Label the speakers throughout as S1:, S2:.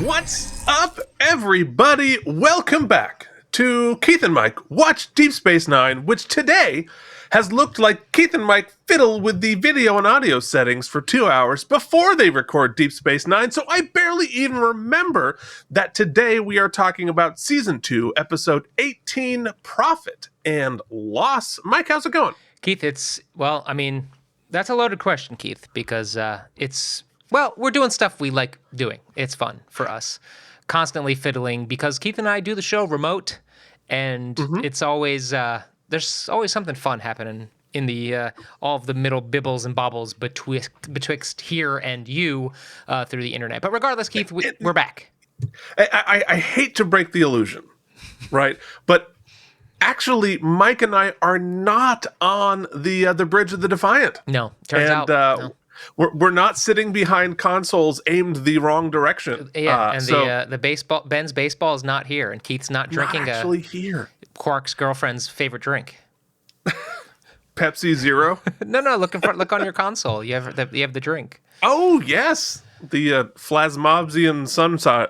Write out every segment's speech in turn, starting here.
S1: What's up, everybody? Welcome back to Keith and Mike Watch Deep Space Nine, which today has looked like Keith and Mike fiddle with the video and audio settings for 2 hours before they record Deep Space Nine, so I barely even remember that today we are talking about Season 2, Episode 18, Profit and Loss. Mike, how's it going?
S2: Keith, that's a loaded question, Keith, because we're doing stuff we like doing. It's fun for us. Constantly fiddling, because Keith and I do the show remote, and it's always, there's always something fun happening in the all of the middle bibbles and bobbles betwixt here and you through the internet. But regardless, Keith, we're back.
S1: I hate to break the illusion, right? But actually, Mike and I are not on the bridge of the Defiant.
S2: No, turns out. No.
S1: We're not sitting behind consoles aimed the wrong direction.
S2: Ben's baseball is not here, and Keith's not drinking
S1: here.
S2: Quark's girlfriend's favorite drink.
S1: Pepsi Zero?
S2: No. Look on your console. You have the drink.
S1: Oh yes, the Plasmobsian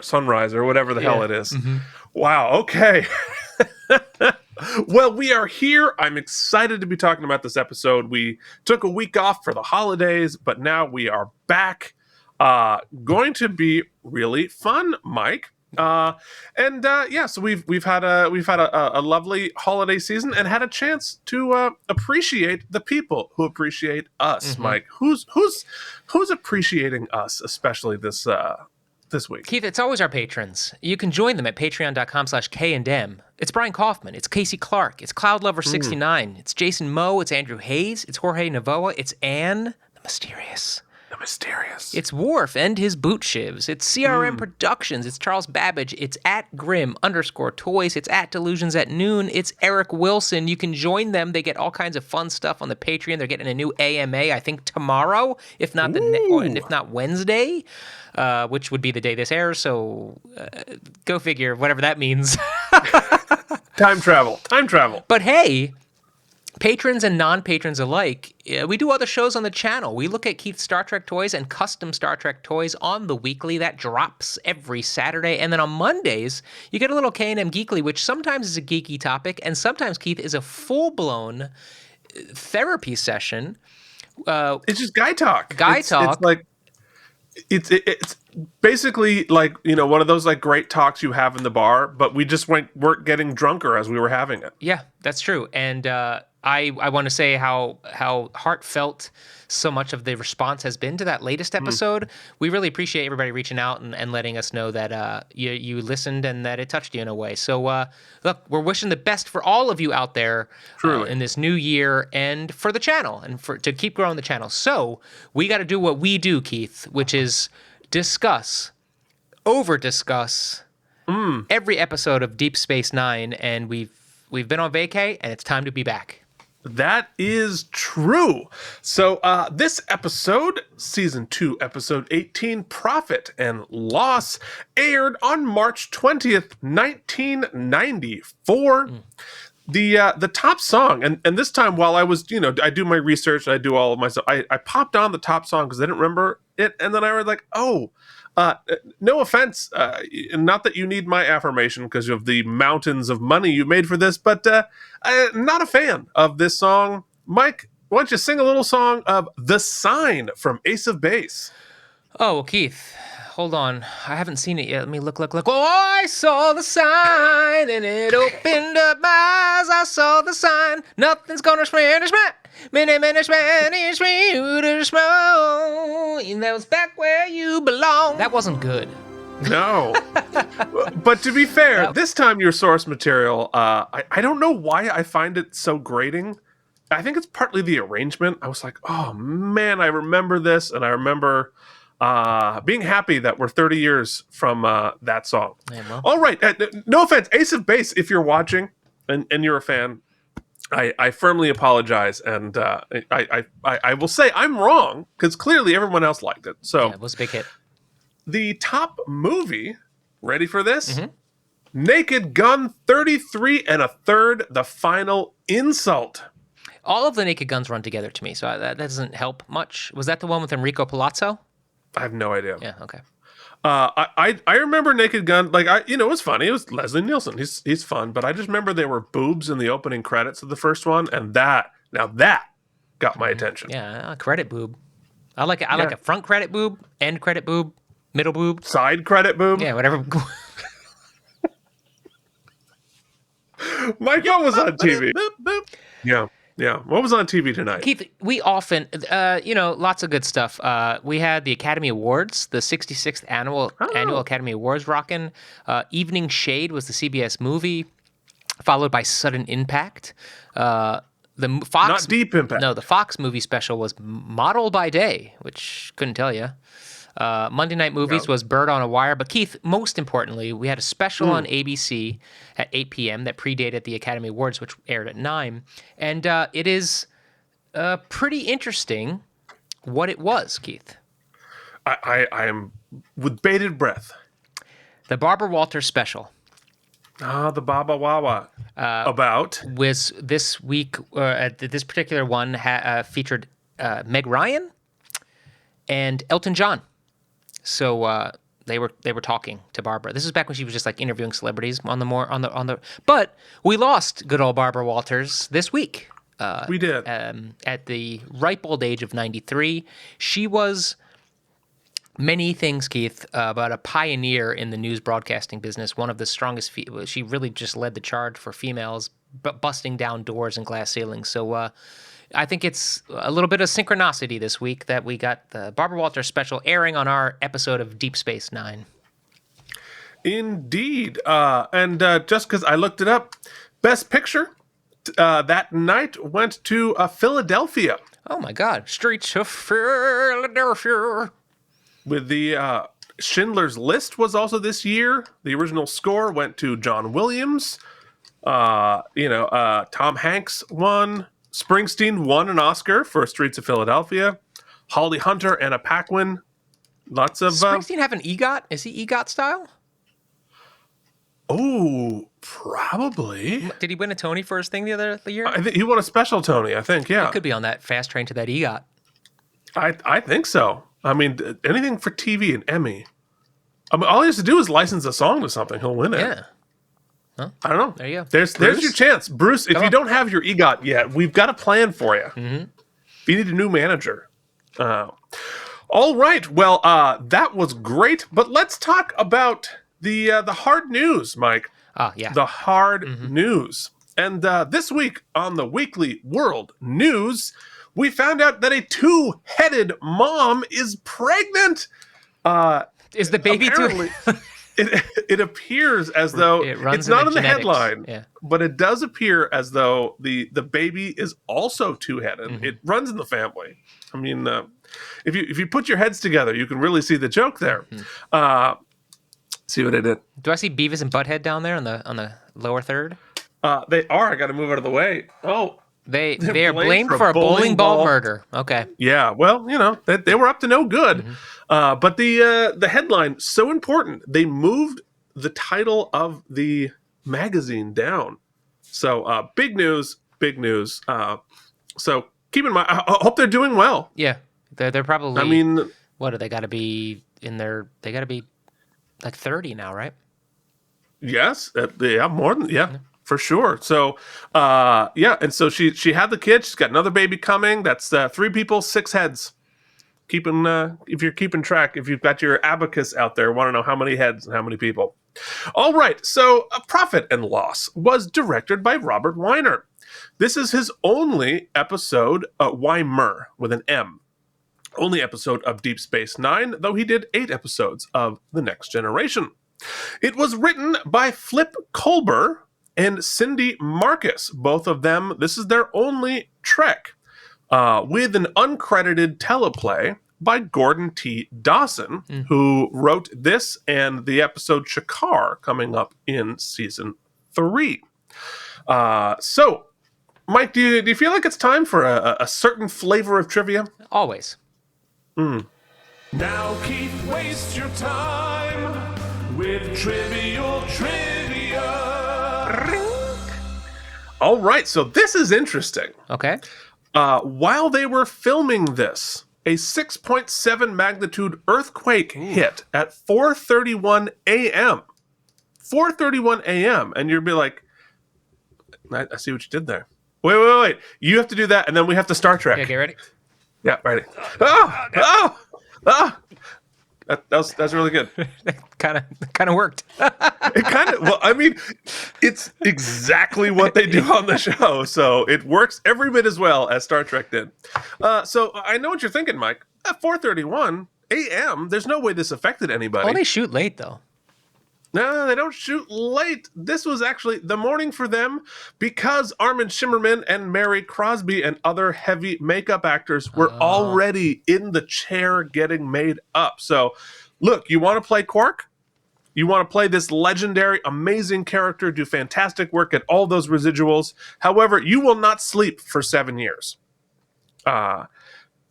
S1: Sunrise or whatever the hell it is. Mm-hmm. Wow. Okay. Well, we are here. I'm excited to be talking about this episode. We took a week off for the holidays, but now we are back. Going to be really fun, Mike. So we've had a lovely holiday season and had a chance to appreciate the people who appreciate us, Mike. Who's appreciating us, especially this week?
S2: Keith, it's always our patrons. You can join them at patreon.com/K&M. It's Brian Kaufman. It's Casey Clark. It's CloudLover69. It's Jason Moe. It's Andrew Hayes. It's Jorge Navoa. It's Anne, the Mysterious. It's Worf and his boot shivs. It's CRM Productions. It's Charles Babbage. It's at Grim_Toys. It's at Delusions at Noon. It's Eric Wilson. You can join them. They get all kinds of fun stuff on the Patreon. They're getting a new AMA, I think, tomorrow, if not Wednesday, which would be the day this airs. So go figure, whatever that means.
S1: Time travel.
S2: But hey, patrons and non-patrons alike, we do other shows on the channel. We look at Keith's Star Trek toys and custom Star Trek toys on the weekly. That drops every Saturday. And then on Mondays, you get a little K&M Geekly, which sometimes is a geeky topic, and sometimes, Keith, is a full-blown therapy session.
S1: It's just guy talk.
S2: Talk.
S1: It's like it's basically like, one of those like great talks you have in the bar, but we just weren't getting drunker as we were having it.
S2: Yeah, that's true. And I want to say how heartfelt so much of the response has been to that latest episode. We really appreciate everybody reaching out and letting us know that you listened and that it touched you in a way. So look, we're wishing the best for all of you out there in this new year and for the channel and to keep growing the channel. So we got to do what we do, Keith, which is over-discuss every episode of Deep Space Nine, and we've been on vacay, and it's time to be back.
S1: That is true. So this episode, Season 2, Episode 18, Profit and Loss, aired on March 20th, 1994. The top song, and this time while I was, I do my research, I do all of my stuff, I popped on the top song because I didn't remember it, and then I was like, no offense, not that you need my affirmation because of the mountains of money you made for this, but not a fan of this song. Mike, why don't you sing a little song of The Sign from Ace of Base?
S2: Oh, well, Keith, hold on. I haven't seen it yet. Let me look. Oh, I saw the sign, and it opened up my eyes. I saw the sign. Nothing's gonna Spanish me. Spanish me. That was back where you belong. That wasn't good.
S1: No. But to be fair, this time your source material, I don't know why I find it so grating. I think it's partly the arrangement. I was like, oh man, I remember this, and I remember being happy that we're 30 years from that song. Yeah, well. All right, no offense, Ace of Base, if you're watching and you're a fan, I firmly apologize, and I will say I'm wrong because clearly everyone else liked it. So
S2: yeah, it was a big hit.
S1: The top movie, ready for this? Naked Gun 33 1/3, The Final Insult.
S2: All of the Naked Guns run together to me, so that doesn't help much. Was that the one with Enrico Palazzo?
S1: I have no idea.
S2: Yeah, okay.
S1: I remember Naked Gun, like it was funny. It was Leslie Nielsen. He's fun, but I just remember there were boobs in the opening credits of the first one, and that got my attention.
S2: Yeah, credit boob. I like it. I like a front credit boob, end credit boob, middle boob,
S1: side credit boob.
S2: Yeah, whatever.
S1: Mike, what was on TV? Yeah. What was on TV tonight?
S2: Keith, we often, lots of good stuff. We had the Academy Awards, the 66th annual Academy Awards rockin'. Evening Shade was the CBS movie, followed by Sudden Impact. The Fox,
S1: not Deep Impact.
S2: No, the Fox movie special was Model by Day, which couldn't tell you. Monday Night Movies was Bird on a Wire. But Keith, most importantly, we had a special on ABC at 8 p.m. that predated the Academy Awards, which aired at 9. And it is pretty interesting what it was, Keith.
S1: I am with bated breath.
S2: The Barbara Walters special.
S1: The Baba Wawa. About?
S2: Was this week, this particular one featured Meg Ryan and Elton John. So they were talking to Barbara. This is back when she was just like interviewing celebrities on the. But we lost good old Barbara Walters this week.
S1: We did.
S2: At the ripe old age of 93, she was many things, Keith, but a pioneer in the news broadcasting business. One of the strongest. She really just led the charge for females, busting down doors and glass ceilings. So. I think it's a little bit of synchronicity this week that we got the Barbara Walters special airing on our episode of Deep Space Nine.
S1: Indeed. And just because I looked it up, Best Picture that night went to Philadelphia.
S2: Oh, my God. Streets of Philadelphia.
S1: With the Schindler's List was also this year. The original score went to John Williams. Tom Hanks won. Springsteen won an Oscar for Streets of Philadelphia. Holly Hunter, Anna Paquin. Lots of...
S2: Springsteen have an EGOT? Is he EGOT style?
S1: Oh, probably.
S2: Did he win a Tony for his thing the year?
S1: I think he won a special Tony, I think, yeah.
S2: It could be on that fast train to that EGOT.
S1: I think so. I mean, anything for TV and Emmy. I mean, all he has to do is license a song to something. He'll win it.
S2: Yeah. Huh?
S1: I don't know.
S2: There you go.
S1: There's your chance. Bruce, if you don't have your EGOT yet, we've got a plan for you. Mm-hmm. If you need a new manager. All right. Well, that was great. But let's talk about the hard news, Mike.
S2: Yeah.
S1: The hard news. And this week on the Weekly World News, we found out that a two-headed mom is pregnant.
S2: Is the baby
S1: apparently, it appears as though it's not in the headline, but it does appear as though the baby is also two-headed. Mm-hmm. It runs in the family. I mean, if you put your heads together, you can really see the joke there. Mm-hmm. See what I did?
S2: Do I see Beavis and Butthead down there on the lower third?
S1: They are. I got to move out of the way. Oh.
S2: They are blamed for a bowling ball murder. Okay.
S1: Yeah, well, they were up to no good. Mm-hmm. But the headline, so important, they moved the title of the magazine down. So big news. So keep in mind, I hope they're doing well.
S2: Yeah, they're probably.
S1: I mean,
S2: what do they got to be in their? They got to be like 30 now, right?
S1: Yes. More than For sure. So, and so she had the kid. She's got another baby coming. That's 3 people, 6 heads. If you're keeping track, if you've got your abacus out there, want to know how many heads and how many people. All right. So, Profit and Loss was directed by Robert Weiner. This is his only episode, Weimer with an M. Only episode of Deep Space Nine, though he did 8 episodes of The Next Generation. It was written by Flip Colber and Cindy Marcus. Both of them, this is their only Trek, with an uncredited teleplay by Gordon T. Dawson, who wrote this and the episode Shakar coming up in season 3. So, Mike, do you feel like it's time for a certain flavor of trivia?
S2: Always.
S3: Now, Keith, waste your time with trivial trivia.
S1: All right, so this is interesting.
S2: Okay.
S1: While they were filming this, a 6.7 magnitude earthquake hit at 4:31 a.m. 4:31 a.m. And you'd be like, I see what you did there. Wait. You have to do that, and then we have to Star Trek.
S2: Yeah, get ready.
S1: Yeah, ready. That's really good.
S2: kind of worked.
S1: It kind of, well, I mean, it's exactly what they do on the show, so it works every bit as well as Star Trek did. So I know what you're thinking, Mike. At 4:31 a.m., there's no way this affected anybody.
S2: Oh, they shoot late though.
S1: No, they don't shoot late. This was actually the morning for them because Armin Shimmerman and Mary Crosby and other heavy makeup actors were already in the chair getting made up. So, look, you want to play Quark? You want to play this legendary, amazing character, do fantastic work at all those residuals. However, you will not sleep for 7 years,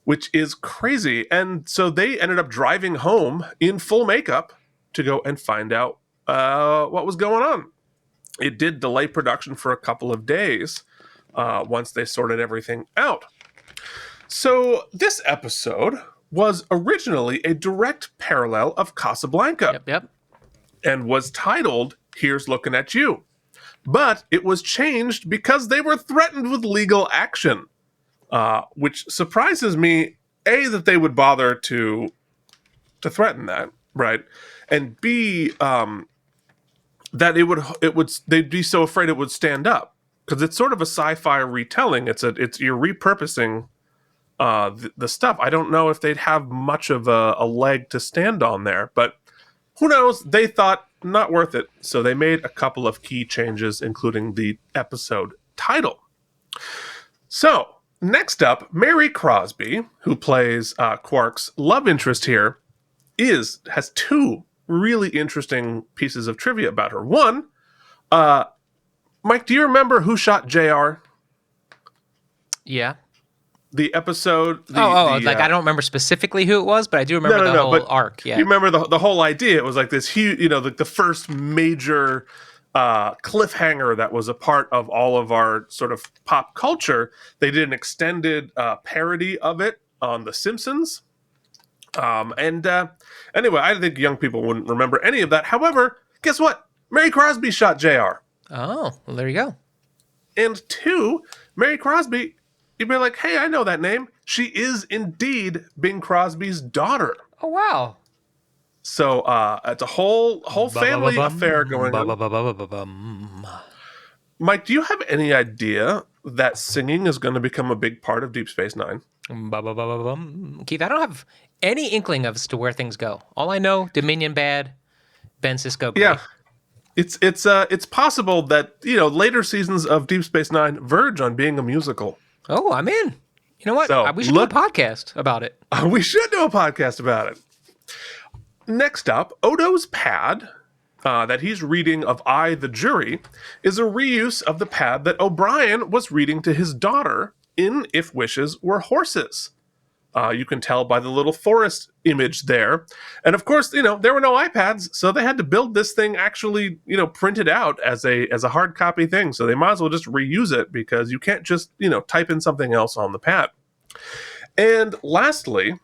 S1: which is crazy. And so they ended up driving home in full makeup to go and find out what was going on. It did delay production for a couple of days once they sorted everything out. So this episode was originally a direct parallel of Casablanca.
S2: Yep.
S1: And was titled, Here's Looking at You. But it was changed because they were threatened with legal action, which surprises me, A, that they would bother to threaten that, right? And B, that they'd be so afraid it would stand up, because it's sort of a sci-fi retelling. You're repurposing the stuff. I don't know if they'd have much of a leg to stand on there, but who knows? They thought not worth it, so they made a couple of key changes, including the episode title. So next up, Mary Crosby, who plays Quark's love interest here, has two really interesting pieces of trivia about her. One, Mike, do you remember who shot JR?
S2: Yeah.
S1: The episode.
S2: I don't remember specifically who it was, but I do remember the whole arc. Yeah.
S1: You remember the whole idea? It was like this huge, the first major cliffhanger that was a part of all of our sort of pop culture. They did an extended parody of it on The Simpsons. Anyway, I think young people wouldn't remember any of that. However, guess what? Mary Crosby shot JR.
S2: Oh, well, there you go.
S1: And two, Mary Crosby, you'd be like, hey, I know that name. She is indeed Bing Crosby's daughter.
S2: Oh, wow.
S1: So it's a whole family affair going on. Mike, do you have any idea that singing is going to become a big part of Deep Space Nine?
S2: Keith, I don't have any inkling as to where things go. All I know, Dominion bad, Ben Sisko great.
S1: Yeah. It's possible that, later seasons of Deep Space Nine verge on being a musical.
S2: Oh, I'm in. You know what?
S1: So,
S2: we should do a podcast about it.
S1: We should do a podcast about it. Next up, Odo's pad that he's reading of I, the Jury, is a reuse of the pad that O'Brien was reading to his daughter in If Wishes Were Horses. You can tell by the little forest image there. And of course, there were no iPads, so they had to build this thing actually, printed out as a hard copy thing. So they might as well just reuse it, because you can't just, type in something else on the pad. And lastly,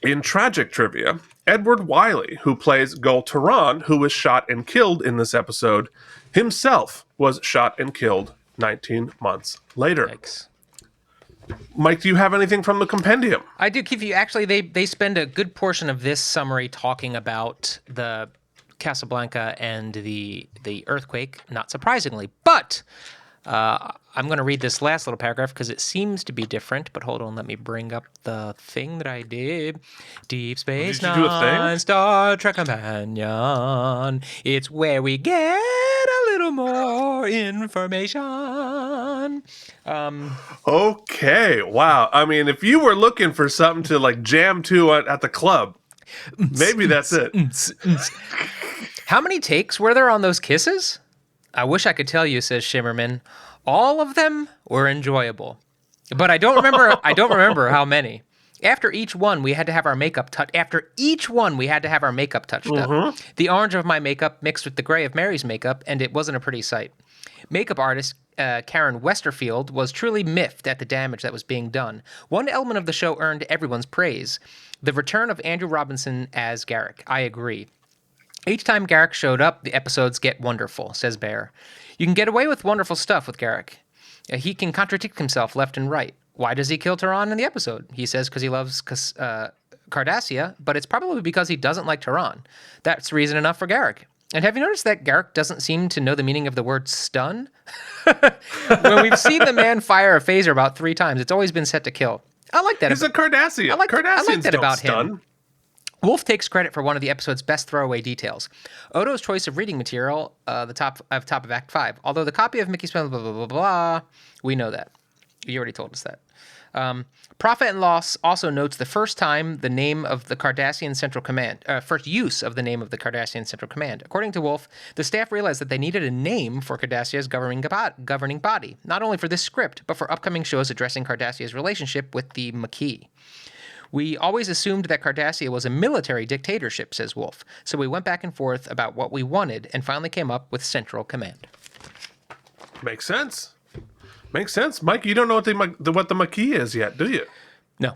S1: in tragic trivia, Edward Wiley, who plays Gul Tehran, who was shot and killed in this episode, himself was shot and killed 19 months later.
S2: Thanks.
S1: Mike, do you have anything from the compendium?
S2: I do, Keith. Actually, they spend a good portion of this summary talking about the Casablanca and the earthquake, not surprisingly. But I'm going to read this last little paragraph because it seems to be different. But hold on, let me bring up the thing that I did. Deep Space Nine, Star Trek Companion. It's where we get a little more information.
S1: Okay, wow. I mean, if you were looking for something to jam to at the club, maybe that's it.
S2: How many takes were there on those kisses? I wish I could tell you, says Shimmerman. All of them were enjoyable, but I don't remember. I don't remember how many. After each one, we had to have our makeup touched. After each one, we had to have our makeup touched up. The orange of my makeup mixed with the gray of Mary's makeup, and it wasn't a pretty sight. Makeup artists Karen Westerfield, was truly miffed at the damage that was being done. One element of the show earned everyone's praise: the return of Andrew Robinson as Garak. I agree. Each time Garak showed up, the episodes get wonderful, says Bear. You can get away with wonderful stuff with Garak. He can contradict himself left and right. Why does he kill Tehran in the episode? He says because he loves Cardassia, but it's probably because he doesn't like Tehran. That's reason enough for Garak. And have you noticed that Garak doesn't seem to know the meaning of the word stun? When we've seen the man fire a phaser about 3 times, it's always been set to kill. I like that.
S1: He's a Cardassian.
S2: I like that
S1: don't
S2: about
S1: stun.
S2: him. Wolf takes credit for one of the episode's best throwaway details. Odo's choice of reading material, the top of Act 5. Although the copy of Mickey's blah, blah, blah, blah, blah, we know that. You already told us that. Profit and Loss also notes the first use of the name of the Cardassian Central Command. According to Wolf, the staff realized that they needed a name for Cardassia's governing body, not only for this script, but for upcoming shows addressing Cardassia's relationship with the Maquis. We always assumed that Cardassia was a military dictatorship, says Wolf, so we went back and forth about what we wanted and finally came up with Central Command.
S1: Makes sense. Mike, you don't know what the Maquis is yet, do you?
S2: No.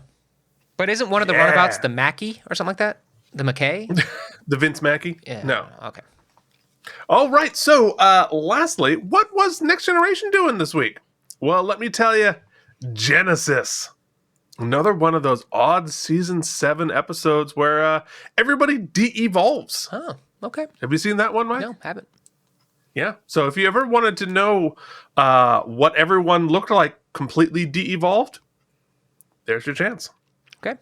S2: But isn't one of the runabouts the Mackey or something like that? The McKay?
S1: The Vince Mackey?
S2: Yeah.
S1: No.
S2: Okay.
S1: All right, so lastly, what was Next Generation doing this week? Well, let me tell you, Genesis. Another one of those odd season 7 episodes where everybody de-evolves.
S2: Oh, okay.
S1: Have you seen that one, Mike?
S2: No, haven't.
S1: Yeah. So if you ever wanted to know what everyone looked like completely de-evolved, there's your chance.
S2: Okay.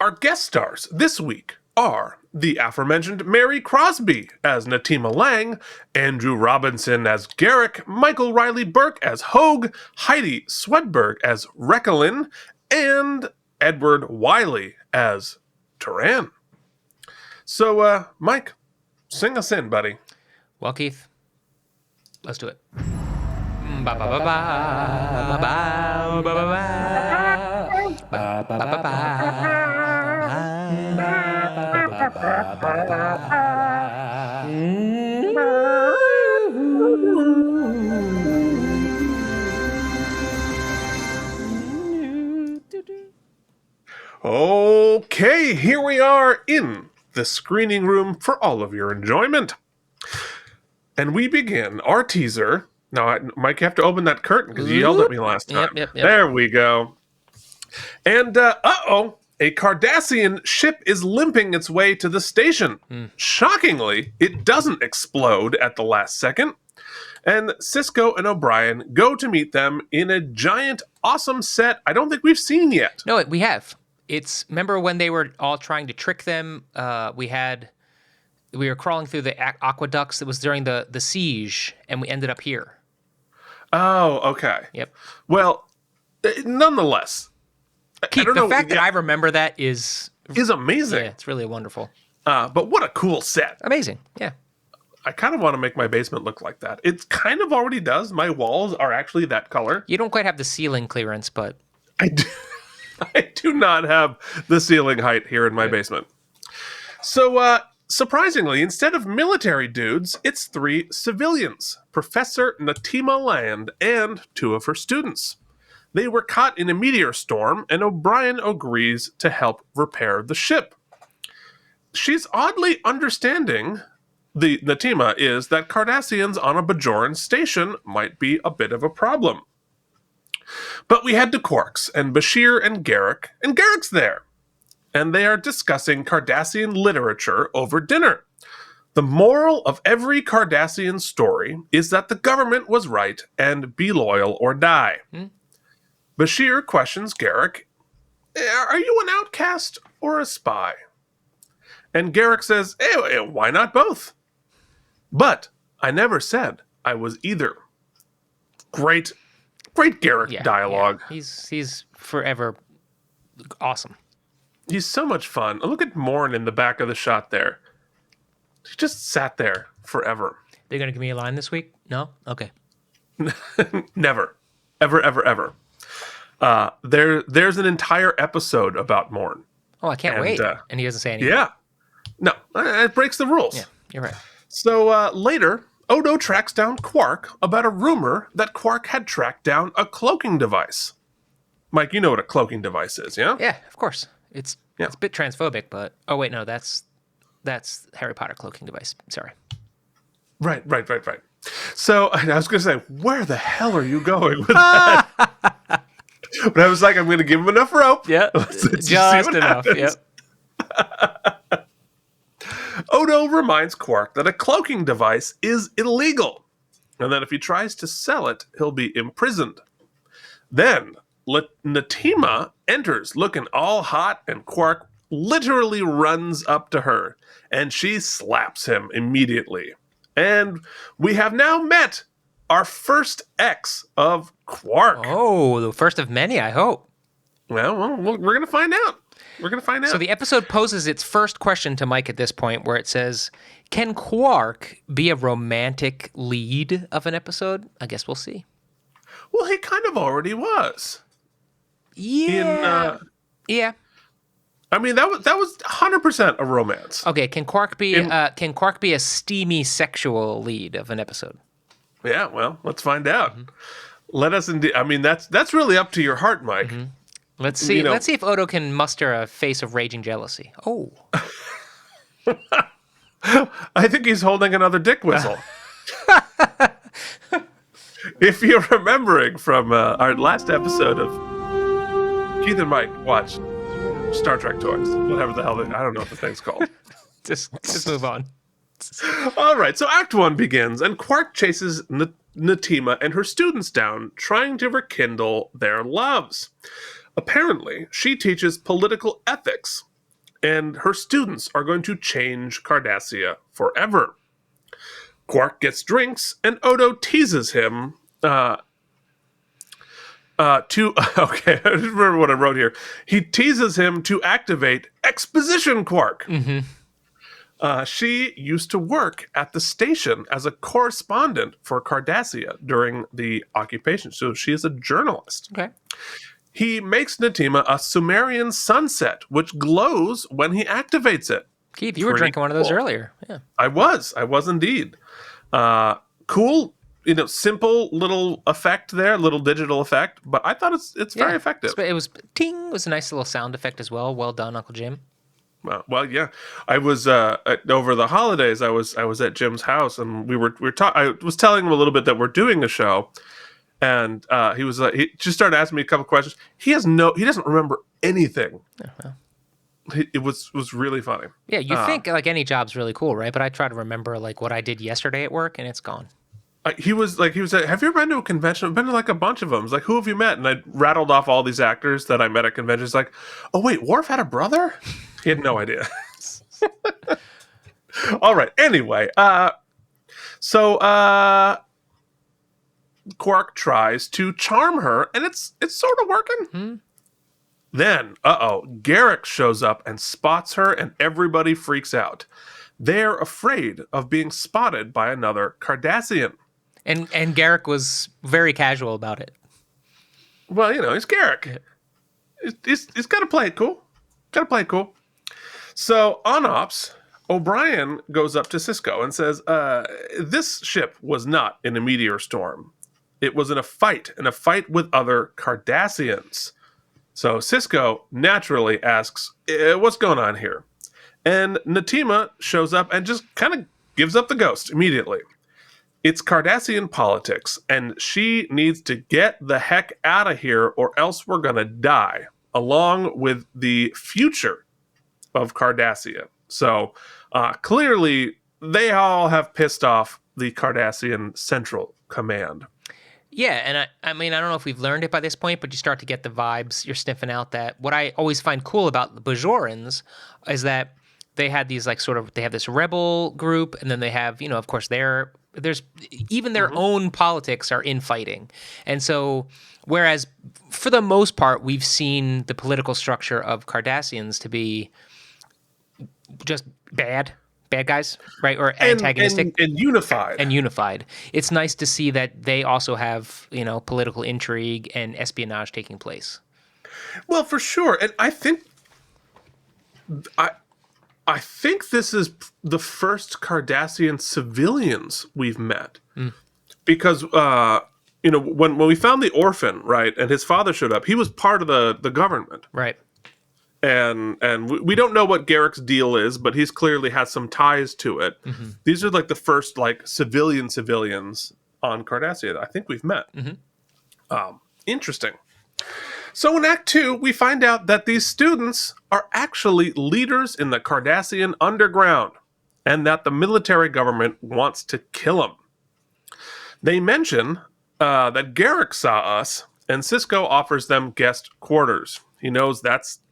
S1: Our guest stars this week are the aforementioned Mary Crosby as Natima Lang, Andrew Robinson as Garak, Michael Riley Burke as Hogue, Heidi Swedberg as Recolin, and Edward Wiley as Turan. So, Mike, sing us in, buddy.
S2: Well, Keith, let's do it. Ba ba ba ba ba ba ba ba ba ba
S1: Okay, here we are in the screening room for all of your enjoyment. And we begin our teaser. Now, Mike, you have to open that curtain because you yelled at me last time.
S2: Yep.
S1: There we go. And, a Cardassian ship is limping its way to the station. Shockingly, it doesn't explode at the last second. And Cisco and O'Brien go to meet them in a giant, awesome set I don't think we've seen yet.
S2: No, we have. Remember when they were all trying to trick them? We were crawling through the aqueducts. It was during the siege, and we ended up here.
S1: Oh, okay.
S2: Yep.
S1: Well, nonetheless,
S2: Keith, the fact that I remember that is
S1: amazing.
S2: Yeah, it's really wonderful.
S1: But what a cool set.
S2: Amazing, yeah.
S1: I kind of want to make my basement look like that. It kind of already does. My walls are actually that color.
S2: You don't quite have the ceiling clearance, but...
S1: I do not have the ceiling height here in my basement. So, surprisingly, instead of military dudes, it's 3 civilians. Professor Natima Land and 2 of her students. They were caught in a meteor storm, and O'Brien agrees to help repair the ship. She's oddly understanding, the Natima is, that Cardassians on a Bajoran station might be a bit of a problem. But we head to Quark's, and Bashir and Garak's there. And they are discussing Cardassian literature over dinner. The moral of every Cardassian story is that the government was right and be loyal or die. Bashir questions Garak, are you an outcast or a spy? And Garak says, hey, why not both? But I never said I was either. Great Garak dialogue.
S2: Yeah. He's forever awesome.
S1: He's so much fun. Look at Morn in the back of the shot there. He just sat there forever.
S2: They're going to give me a line this week? No? Okay.
S1: Never. Ever. There's an entire episode about Morn.
S2: Oh, I can't wait. And he doesn't say anything.
S1: Yeah. No, it breaks the rules.
S2: Yeah, you're right.
S1: So later, Odo tracks down Quark about a rumor that Quark had tracked down a cloaking device. Mike, you know what a cloaking device is, yeah?
S2: Yeah, of course. It's a bit transphobic, but oh wait, no, that's Harry Potter cloaking device. Sorry.
S1: Right. So I was going to say, where the hell are you going with that? But I was like, I'm going to give him enough rope.
S2: Yeah,
S1: Let's
S2: just enough. Yep.
S1: Odo reminds Quark that a cloaking device is illegal, and that if he tries to sell it, he'll be imprisoned. Then Natima enters looking all hot, and Quark literally runs up to her, and she slaps him immediately. And we have now met our first ex of Quark.
S2: Oh, the first of many, I hope.
S1: Well, we're going to find out.
S2: So the episode poses its first question to Mike at this point, where it says, can Quark be a romantic lead of an episode? I guess we'll see.
S1: Well, he kind of already was.
S2: Yeah. Yeah.
S1: I mean, that was 100% a romance.
S2: Okay, can Quark be a steamy sexual lead of an episode?
S1: Yeah, well, let's find out. Let us indeed. I mean, that's really up to your heart, Mike.
S2: Let's see. Let's see if Odo can muster a face of raging jealousy. Oh.
S1: I think he's holding another dick whistle. If you're remembering from our last episode of Keith and Mike watch Star Trek Toys, whatever the hell I don't know what the thing's called.
S2: just move on.
S1: All right, so Act 1 begins, and Quark chases Natima and her students down, trying to rekindle their loves. Apparently, she teaches political ethics, and her students are going to change Cardassia forever. Quark gets drinks, and Odo teases him okay, I just remember what I wrote here. He teases him to activate Exposition Quark. She used to work at the station as a correspondent for Cardassia during the occupation, so she is a journalist.
S2: Okay.
S1: He makes Natima a Sumerian sunset, which glows when he activates it.
S2: Keith, you were drinking one of those earlier. Yeah.
S1: I was indeed. Cool, simple little effect there, little digital effect, but I thought it's very effective.
S2: It was ting. It was a nice little sound effect as well. Well done, Uncle Jim.
S1: Well, yeah. I was over the holidays. I was at Jim's house, and we were talking. I was telling him a little bit that we're doing a show, and he was he just started asking me a couple questions. He doesn't remember anything.
S2: Oh, well.
S1: It was really funny.
S2: Yeah, you think like any job's really cool, right? But I try to remember like what I did yesterday at work, and it's gone.
S1: He was like, have you ever been to a convention? I've been to like a bunch of them. It's like, who have you met? And I rattled off all these actors that I met at conventions. Like, oh wait, Worf had a brother? He had no idea. All right. Anyway, so Quark tries to charm her, and it's sort of working. Then, Garak shows up and spots her, and everybody freaks out. They're afraid of being spotted by another Cardassian.
S2: And Garak was very casual about it.
S1: Well, he's Garak. He's got to play it cool. So, on Ops, O'Brien goes up to Sisko and says, this ship was not in a meteor storm. It was in a fight with other Cardassians. So Sisko naturally asks, what's going on here? And Natima shows up and just kind of gives up the ghost immediately. It's Cardassian politics, and she needs to get the heck out of here or else we're going to die, along with the future of Cardassia. So clearly, they all have pissed off the Cardassian Central Command.
S2: Yeah, and I mean, I don't know if we've learned it by this point, but you start to get the vibes. You're sniffing out that what I always find cool about the Bajorans is that they had these they have this rebel group, and then they have, of course, there's even their own politics are infighting. And so, whereas for the most part, we've seen the political structure of Cardassians to be just bad guys, right? Or antagonistic.
S1: And unified.
S2: It's nice to see that they also have, political intrigue and espionage taking place.
S1: Well, for sure. And I think I think this is the first Cardassian civilians we've met. Because, when we found the orphan, right, and his father showed up, he was part of the government.
S2: Right.
S1: And we don't know what Garak's deal is, but he's clearly has some ties to it. These are like the first like civilians on Cardassia I think we've met. Interesting. So in Act 2, we find out that these students are actually leaders in the Cardassian underground, and that the military government wants to kill them. They mention that Garak saw us, and Sisko offers them guest quarters. He knows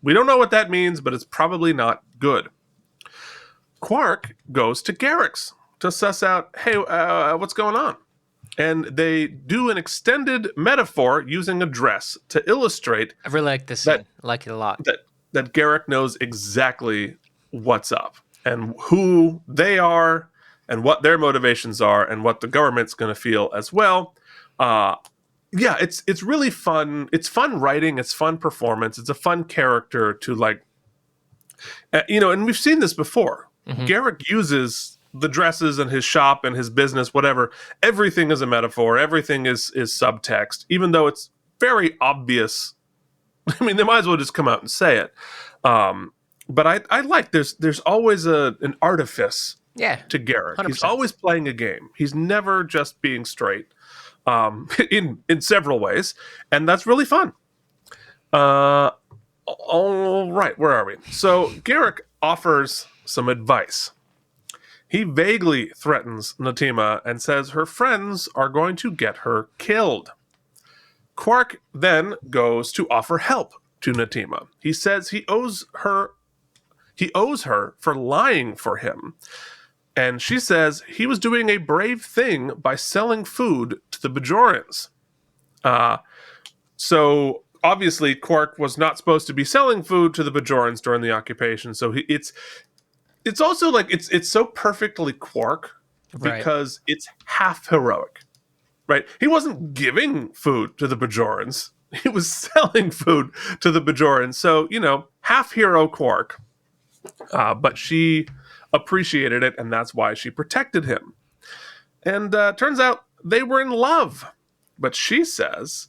S1: we don't know what that means, but it's probably not good. Quark goes to Garak's to suss out, hey, what's going on? And they do an extended metaphor using a dress to illustrate.
S2: I really like this scene. I like it a lot.
S1: That Garak knows exactly what's up and who they are and what their motivations are and what the government's going to feel as well. It's really fun. It's fun writing. It's fun performance. It's a fun character to like, and we've seen this before. Garak uses the dresses and his shop and his business, whatever. Everything is a metaphor. Everything is subtext, even though it's very obvious. I mean, they might as well just come out and say it. But I like there's always an artifice to Garak.
S2: 100%.
S1: He's always playing a game. He's never just being straight. In several ways, and that's really fun. All right, where are we? So Garak offers some advice. He vaguely threatens Natima and says her friends are going to get her killed. Quark then goes to offer help to Natima. He says he owes her for lying for him. And she says he was doing a brave thing by selling food to the Bajorans. So obviously Quark was not supposed to be selling food to the Bajorans during the occupation. So it's also like it's so perfectly Quark because it's half heroic, right? He wasn't giving food to the Bajorans. He was selling food to the Bajorans. So, half hero Quark. But she appreciated it, and that's why she protected him. And turns out they were in love. But she says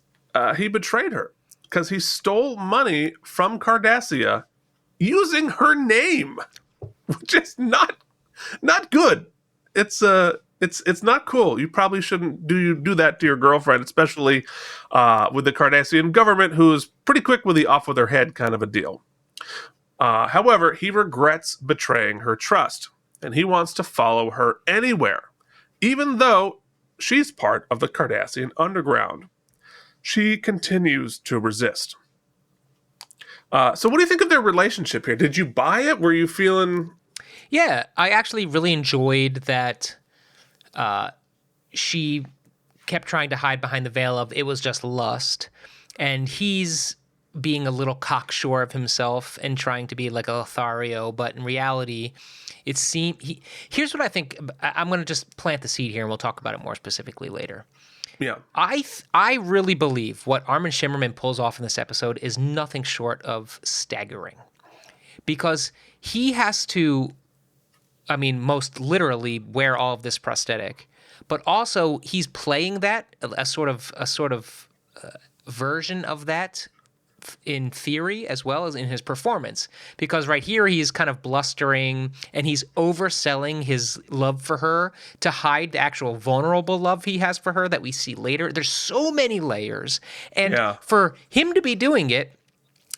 S1: he betrayed her because he stole money from Cardassia using her name, which is not good. It's not cool. You probably shouldn't do that to your girlfriend, especially with the Cardassian government, who is pretty quick with the off with her head kind of a deal. However, he regrets betraying her trust, and he wants to follow her anywhere, even though she's part of the Cardassian underground. She continues to resist. So what do you think of their relationship here? Did you buy it? Were you feeling...
S2: Yeah, I actually really enjoyed that she kept trying to hide behind the veil of it was just lust, and he's being a little cocksure of himself and trying to be like a Lothario, but in reality, it seemed... Here's what I think. I'm going to just plant the seed here, and we'll talk about it more specifically later.
S1: Yeah.
S2: I really believe what Armin Shimmerman pulls off in this episode is nothing short of staggering. Because he has to, most literally wear all of this prosthetic, but also he's playing that, a sort of version of that in theory as well as in his performance, because right here he's kind of blustering and he's overselling his love for her to hide the actual vulnerable love he has for her that we see later. There's so many layers, and for him to be doing it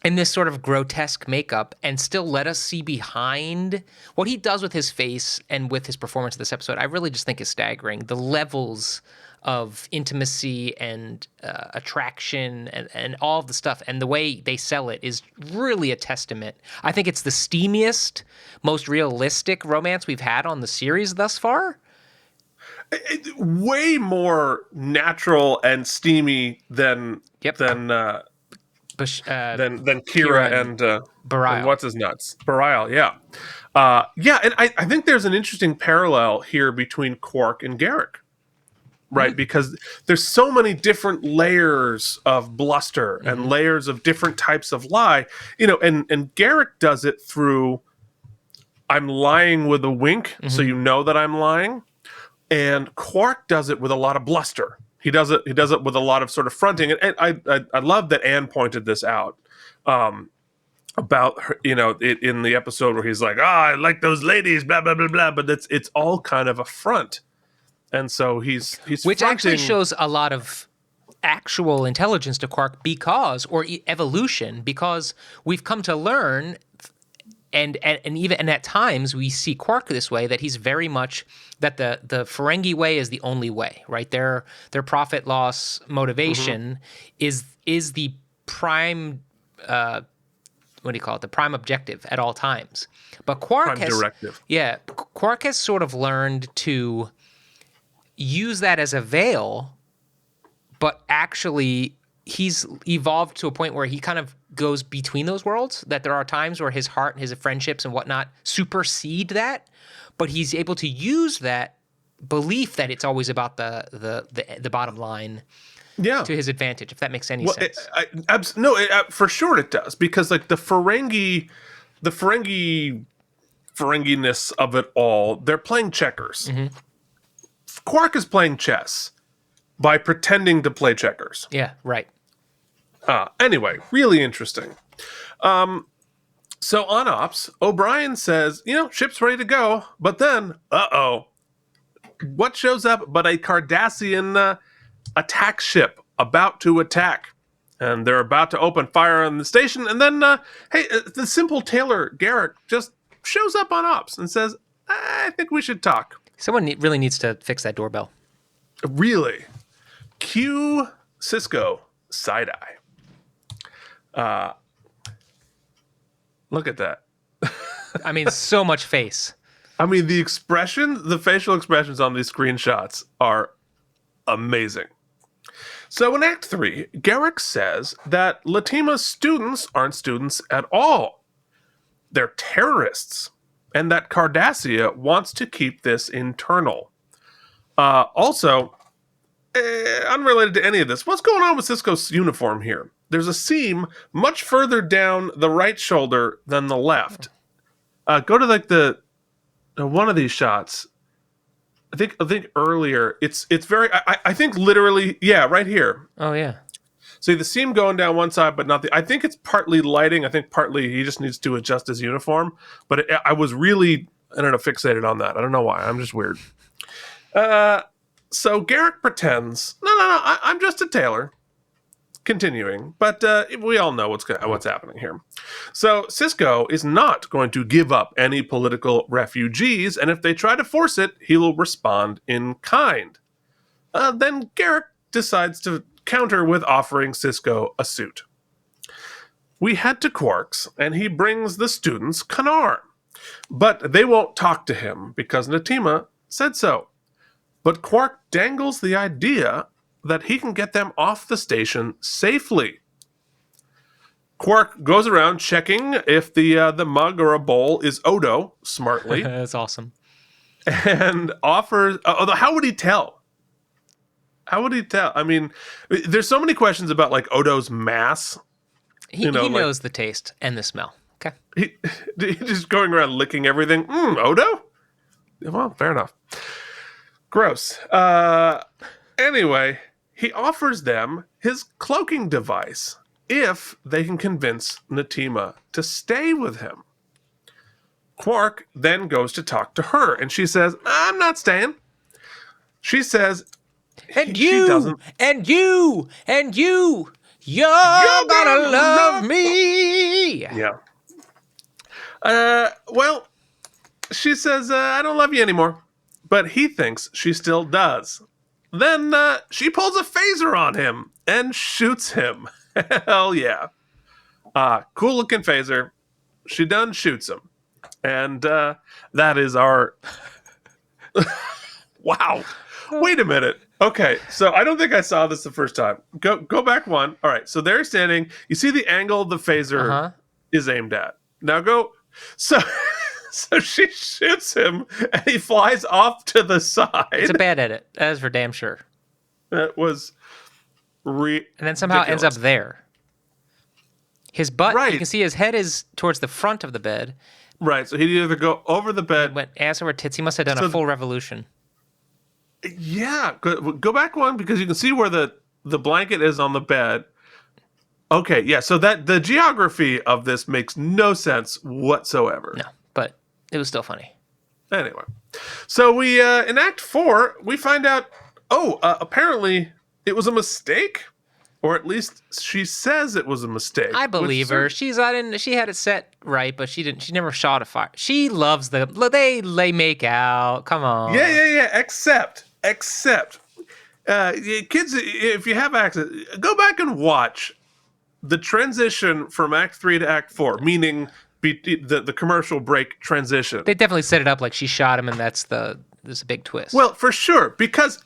S2: in this sort of grotesque makeup and still let us see behind what he does with his face and with his performance in this episode, I really just think is staggering. The levels of intimacy and attraction and all of the stuff, and the way they sell it is really a testament. I think it's the steamiest, most realistic romance we've had on the series thus far.
S1: Way more natural and steamy than Kira and
S2: Bareil.
S1: And what's his nuts? Bareil, yeah. And I think there's an interesting parallel here between Quark and Garak. Right, because there's so many different layers of bluster and layers of different types of lie, and Garak does it through I'm lying with a wink, so you know that I'm lying. And Quark does it with a lot of bluster. He does it with a lot of sort of fronting. And I love that Anne pointed this out about her, in the episode where he's like, I like those ladies, blah blah blah blah. But it's all kind of a front, and so he's
S2: which
S1: fronting.
S2: Actually shows a lot of actual intelligence to Quark or evolution, because we've come to learn. And even at times we see Quark this way, that he's very much that the Ferengi way is the only way, right? Their profit loss motivation is the prime what do you call it? The prime objective at all times. But Quark Quark has sort of learned to use that as a veil, but actually he's evolved to a point where he kind of goes between those worlds, that there are times where his heart and his friendships and whatnot supersede that, but he's able to use that belief that it's always about the bottom line to his advantage, if that makes any sense.
S1: For sure it does, because like the Ferenginess of it all, they're playing checkers. Quark is playing chess by pretending to play checkers.
S2: Yeah, right.
S1: Anyway, really interesting. So on Ops, O'Brien says, ship's ready to go, but then, what shows up but a Cardassian attack ship about to attack. And they're about to open fire on the station, and then, the simple tailor, Garak, just shows up on Ops and says, I think we should talk.
S2: Someone really needs to fix that doorbell.
S1: Really? Cue Cisco side-eye. Look at that.
S2: I mean, so much face.
S1: I mean, the facial expressions on these screenshots are amazing. So in Act 3, Garak says that Latima's students aren't students at all. They're terrorists, and that Cardassia wants to keep this internal. Also, unrelated to any of this, what's going on with Cisco's uniform here? There's a seam much further down the right shoulder than the left. Go to like the one of these shots. I think earlier. It's very. I think literally. Yeah, right here.
S2: Oh yeah.
S1: See the seam going down one side, but not the. I think it's partly lighting. I think partly he just needs to adjust his uniform. But I was really, fixated on that. I don't know why. I'm just weird. So Garak pretends. No. I'm just a tailor. Continuing, but we all know what's happening here. So Cisco is not going to give up any political refugees, and if they try to force it, he will respond in kind. Then Garak decides to counter with offering Cisco a suit. We head to Quark's, and he brings the students Kanar. But they won't talk to him because Natima said so. But Quark dangles the idea that he can get them off the station safely. Quark goes around checking if the mug or a bowl is Odo, smartly.
S2: That's awesome.
S1: And offers... how would he tell? How would he tell? I mean, there's so many questions about, like, Odo's mass.
S2: He knows the taste and the smell. Okay.
S1: He's just going around licking everything. Odo? Well, fair enough. Gross. Anyway... He offers them his cloaking device if they can convince Natima to stay with him. Quark then goes to talk to her, and she says, I'm not staying. She says,
S2: you're gonna love me.
S1: Yeah. Well, she says, I don't love you anymore. But he thinks she still does. Then she pulls a phaser on him and shoots him. Hell yeah. Cool looking phaser. She done shoots him. And that is our... Wow. Wait a minute. Okay, so I don't think I saw this the first time. Go back one. All right, so they're standing. You see the angle the phaser is aimed at. Now go... So she shoots him, and he flies off to the side.
S2: It's a bad edit. That is for damn sure.
S1: That was
S2: And then somehow ends up there. His butt, you can see his head is towards the front of the bed,
S1: Right, so he'd either go over the bed.
S2: Went ass over tits. He must have done a full revolution.
S1: Yeah, go back one because you can see where the blanket is on the bed. Okay, yeah, so that the geography of this makes no sense whatsoever.
S2: No, but it was still funny.
S1: Anyway, so we in Act 4 we find out. Apparently it was a mistake, or at least she says it was a mistake.
S2: I believe her. She had it set right, but she didn't. She never shot a fire. She loves they make out. Come on.
S1: Yeah. Except, kids, if you have access, go back and watch the transition from Act 3 to Act 4, meaning the commercial break transition.
S2: They definitely set it up like she shot him, and there's a big twist.
S1: Well, for sure, because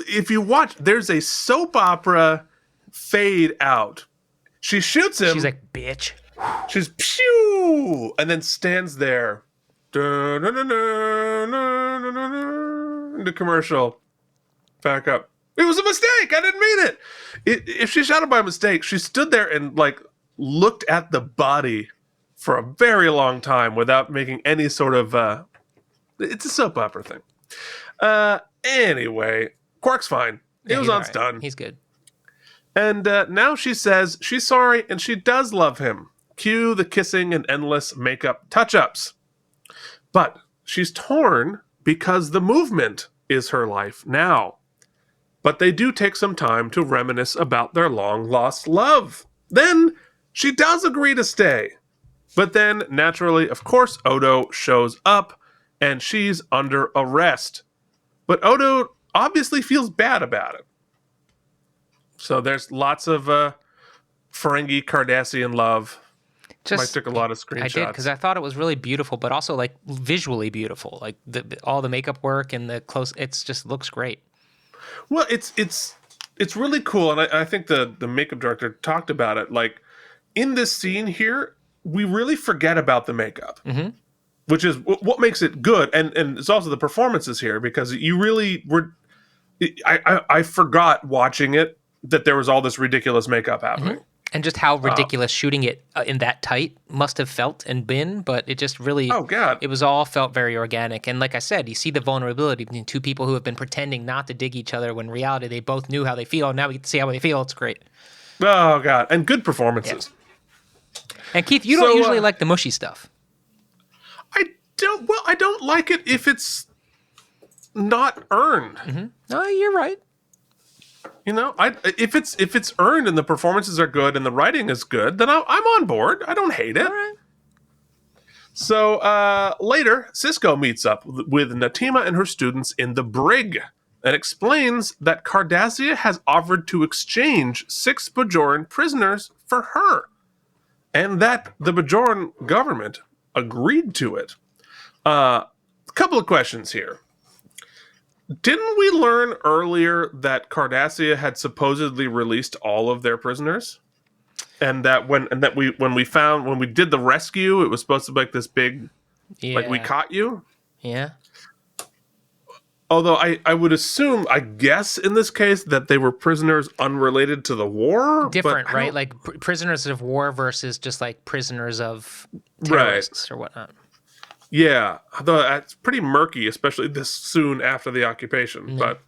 S1: if you watch, there's a soap opera fade out. She shoots him.
S2: She's like, bitch.
S1: She's pew, and then stands there. The commercial. Back up. It was a mistake. I didn't mean it. If she shot him by mistake, she stood there and looked at the body for a very long time without making any sort of. It's a soap opera thing. Anyway, Quark's fine. It was on stun.
S2: He's good.
S1: And now she says she's sorry and she does love him. Cue the kissing and endless makeup touch-ups. But she's torn because the movement is her life now. But they do take some time to reminisce about their long-lost love. Then she does agree to stay. But then, naturally, of course, Odo shows up and she's under arrest. But Odo obviously feels bad about it. So there's lots of Ferengi Cardassian love. I took a lot of screenshots.
S2: I did because I thought it was really beautiful, but also visually beautiful. Like all the makeup work and the close, it just looks great.
S1: Well, it's really cool, and I think the makeup director talked about it. Like in this scene here, we really forget about the makeup, which is what makes it good, and it's also the performances here because you really were. I forgot watching it that there was all this ridiculous makeup happening.
S2: And just how ridiculous shooting it in that tight must have felt and been, but it just really...
S1: Oh, God.
S2: It was all felt very organic. And like I said, you see the vulnerability between two people who have been pretending not to dig each other when in reality they both knew how they feel. Now we get to see how they feel. It's great.
S1: Oh, God. And good performances.
S2: Yeah. And Keith, you don't usually like the mushy stuff.
S1: I don't like it if it's not earned.
S2: Oh, you're right.
S1: You know, if it's earned and the performances are good and the writing is good, then I'm on board. I don't hate it.
S2: All right.
S1: So later, Sisko meets up with Natima and her students in the brig and explains that Cardassia has offered to exchange 6 Bajoran prisoners for her, and that the Bajoran government agreed to it. A couple of questions here. Didn't we learn earlier that Cardassia had supposedly released all of their prisoners, and that when we did the rescue, it was supposed to be like this big, like we caught you?
S2: Yeah.
S1: Although I would assume, I guess in this case, that they were prisoners unrelated to the war.
S2: Different, right? Like prisoners of war versus just like prisoners of terrorists or whatnot.
S1: Yeah, although it's pretty murky, especially this soon after the occupation, but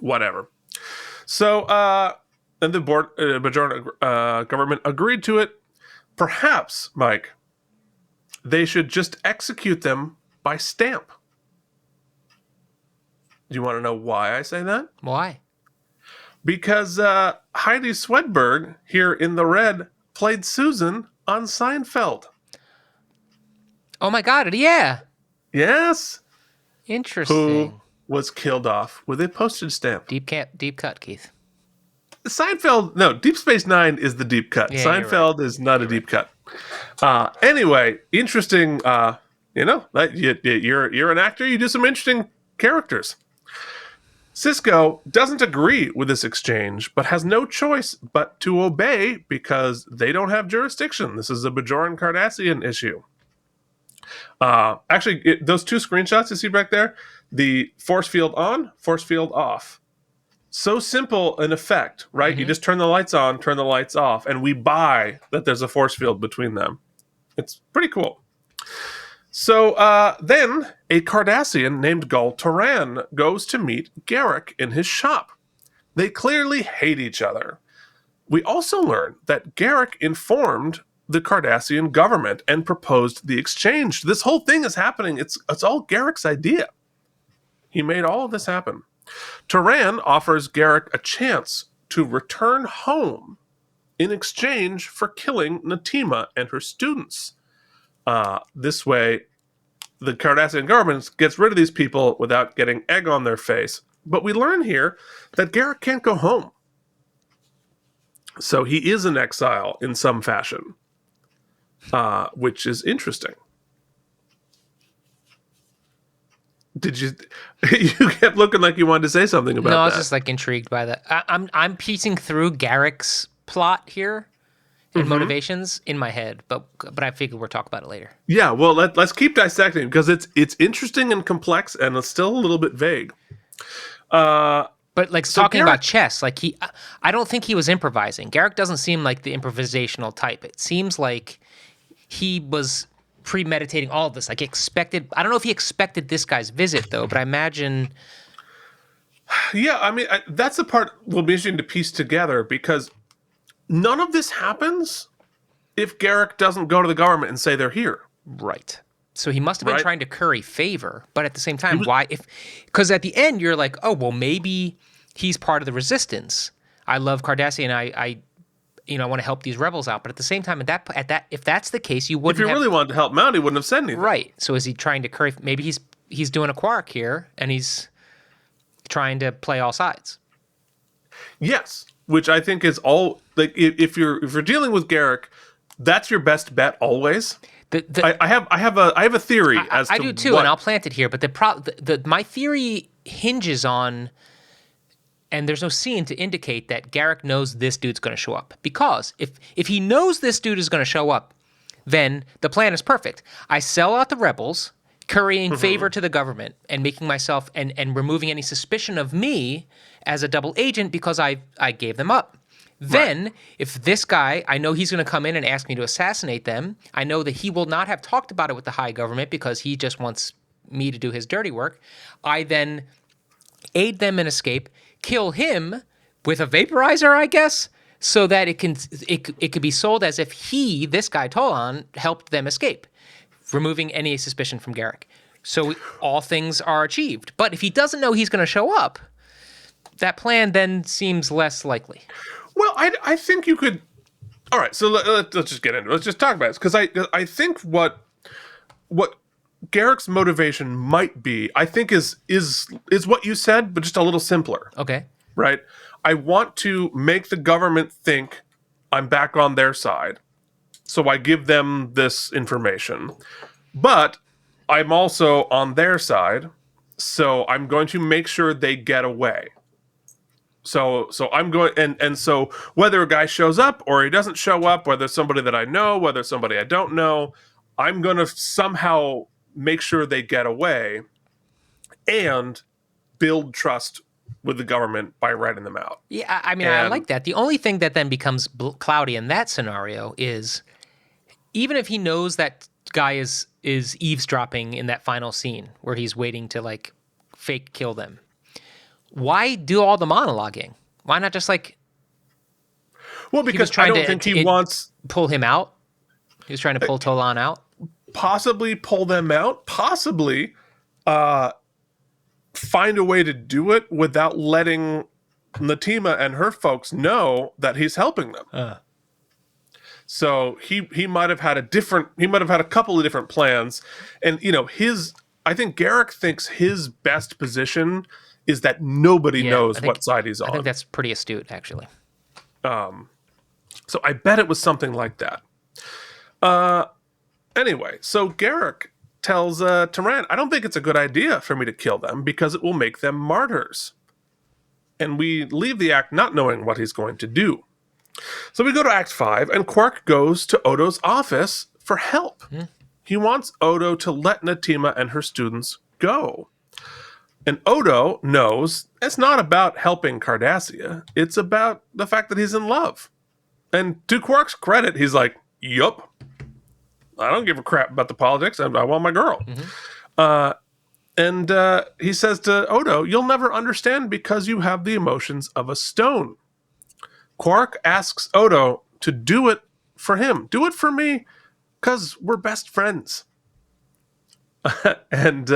S1: whatever. So, and the Bajoran government agreed to it. Perhaps, Mike, they should just execute them by stamp. Do you want to know why I say that?
S2: Why?
S1: Because Heidi Swedberg, here in the red, played Susan on Seinfeld.
S2: Oh my God! Yeah.
S1: Yes.
S2: Interesting.
S1: Who was killed off with a postage stamp?
S2: Deep cut, Keith.
S1: Seinfeld. No, Deep Space Nine is the deep cut.
S2: Yeah,
S1: Seinfeld is not a deep cut. Anyway, interesting. You're an actor. You do some interesting characters. Sisko doesn't agree with this exchange, but has no choice but to obey because they don't have jurisdiction. This is a Bajoran Cardassian issue. Those 2 screenshots you see back there, the force field on, force field off. So simple an effect, right? You just turn the lights on, turn the lights off, and we buy that there's a force field between them. It's pretty cool. So then a Cardassian named Gul Taran goes to meet Garak in his shop. They clearly hate each other. We also learn that Garak informed the Cardassian government and proposed the exchange. This whole thing is happening. It's all Garak's idea. He made all of this happen. Taran offers Garak a chance to return home in exchange for killing Natima and her students. This way, the Cardassian government gets rid of these people without getting egg on their face. But we learn here that Garak can't go home. So he is in exile in some fashion, which is interesting. Did you? You kept looking like you wanted to say something about that.
S2: No, I was just like intrigued by that. I'm piecing through Garak's plot here and motivations in my head, but I figured we'll talk about it later.
S1: Yeah, well, let's keep dissecting because it's interesting and complex, and it's still a little bit vague.
S2: But like talking about chess, like I don't think he was improvising. Garak doesn't seem like the improvisational type. It seems like he was premeditating all of this. Like expected. I don't know if he expected this guy's visit though, but I imagine.
S1: Yeah, I mean that's the part will be interesting to piece together because none of this happens if Garak doesn't go to the government and say they're here.
S2: Right. So he must have been trying to curry favor, but at the same time, why? Because at the end, you're like, oh, well, maybe he's part of the resistance. I love Cardassian. I want to help these rebels out. But at the same time, if that's the case, you wouldn't.
S1: If he really wanted to help him out, he wouldn't have said anything.
S2: Right. So is he trying to curry? Maybe he's doing a Quark here, and he's trying to play all sides.
S1: Yes, which I think is all like if you're dealing with Garak, that's your best bet always. I have a theory as to
S2: I do too, and I'll plant it here. But my theory hinges on, and there's no scene to indicate that Garak knows this dude's going to show up. Because if he knows this dude is going to show up, then the plan is perfect. I sell out the rebels, currying favor to the government, and making myself and removing any suspicion of me as a double agent because I gave them up. Then, if this guy, I know he's going to come in and ask me to assassinate them. I know that he will not have talked about it with the high government because he just wants me to do his dirty work. I then aid them in escape, kill him with a vaporizer, I guess, so that it could be sold as if this guy Tolan, helped them escape, removing any suspicion from Garak. So all things are achieved. But if he doesn't know he's going to show up, that plan then seems less likely.
S1: Well, I think you could. All right, so let's just get into it. Let's just talk about it because I think what Garak's motivation might be, I think is what you said, but just a little simpler.
S2: Okay.
S1: Right. I want to make the government think I'm back on their side, so I give them this information, but I'm also on their side, so I'm going to make sure they get away. So I'm going, and so whether a guy shows up or he doesn't show up, whether somebody that I know, whether somebody I don't know, I'm going to somehow make sure they get away and build trust with the government by writing them out.
S2: Yeah, I mean, I like that. The only thing that then becomes cloudy in that scenario is even if he knows that guy is eavesdropping in that final scene where he's waiting to like fake kill them. Why do all the monologuing? Why not just like?
S1: Well, because I don't think he wants
S2: pull him out. He was trying to pull Tolan out.
S1: Possibly pull them out. Possibly find a way to do it without letting Natima and her folks know that he's helping them. So he might have had a couple of different plans, and I think Garak thinks his best position is that nobody knows what side he's on.
S2: I think that's pretty astute, actually.
S1: So I bet it was something like that. Anyway, so Garak tells Taran, I don't think it's a good idea for me to kill them because it will make them martyrs. And we leave the act not knowing what he's going to do. So we go to Act 5, and Quark goes to Odo's office for help. He wants Odo to let Natima and her students go. And Odo knows it's not about helping Cardassia. It's about the fact that he's in love. And to Quark's credit, he's like, yup, I don't give a crap about the politics. I want my girl. And he says to Odo, you'll never understand because you have the emotions of a stone. Quark asks Odo to do it for him. Do it for me because we're best friends. And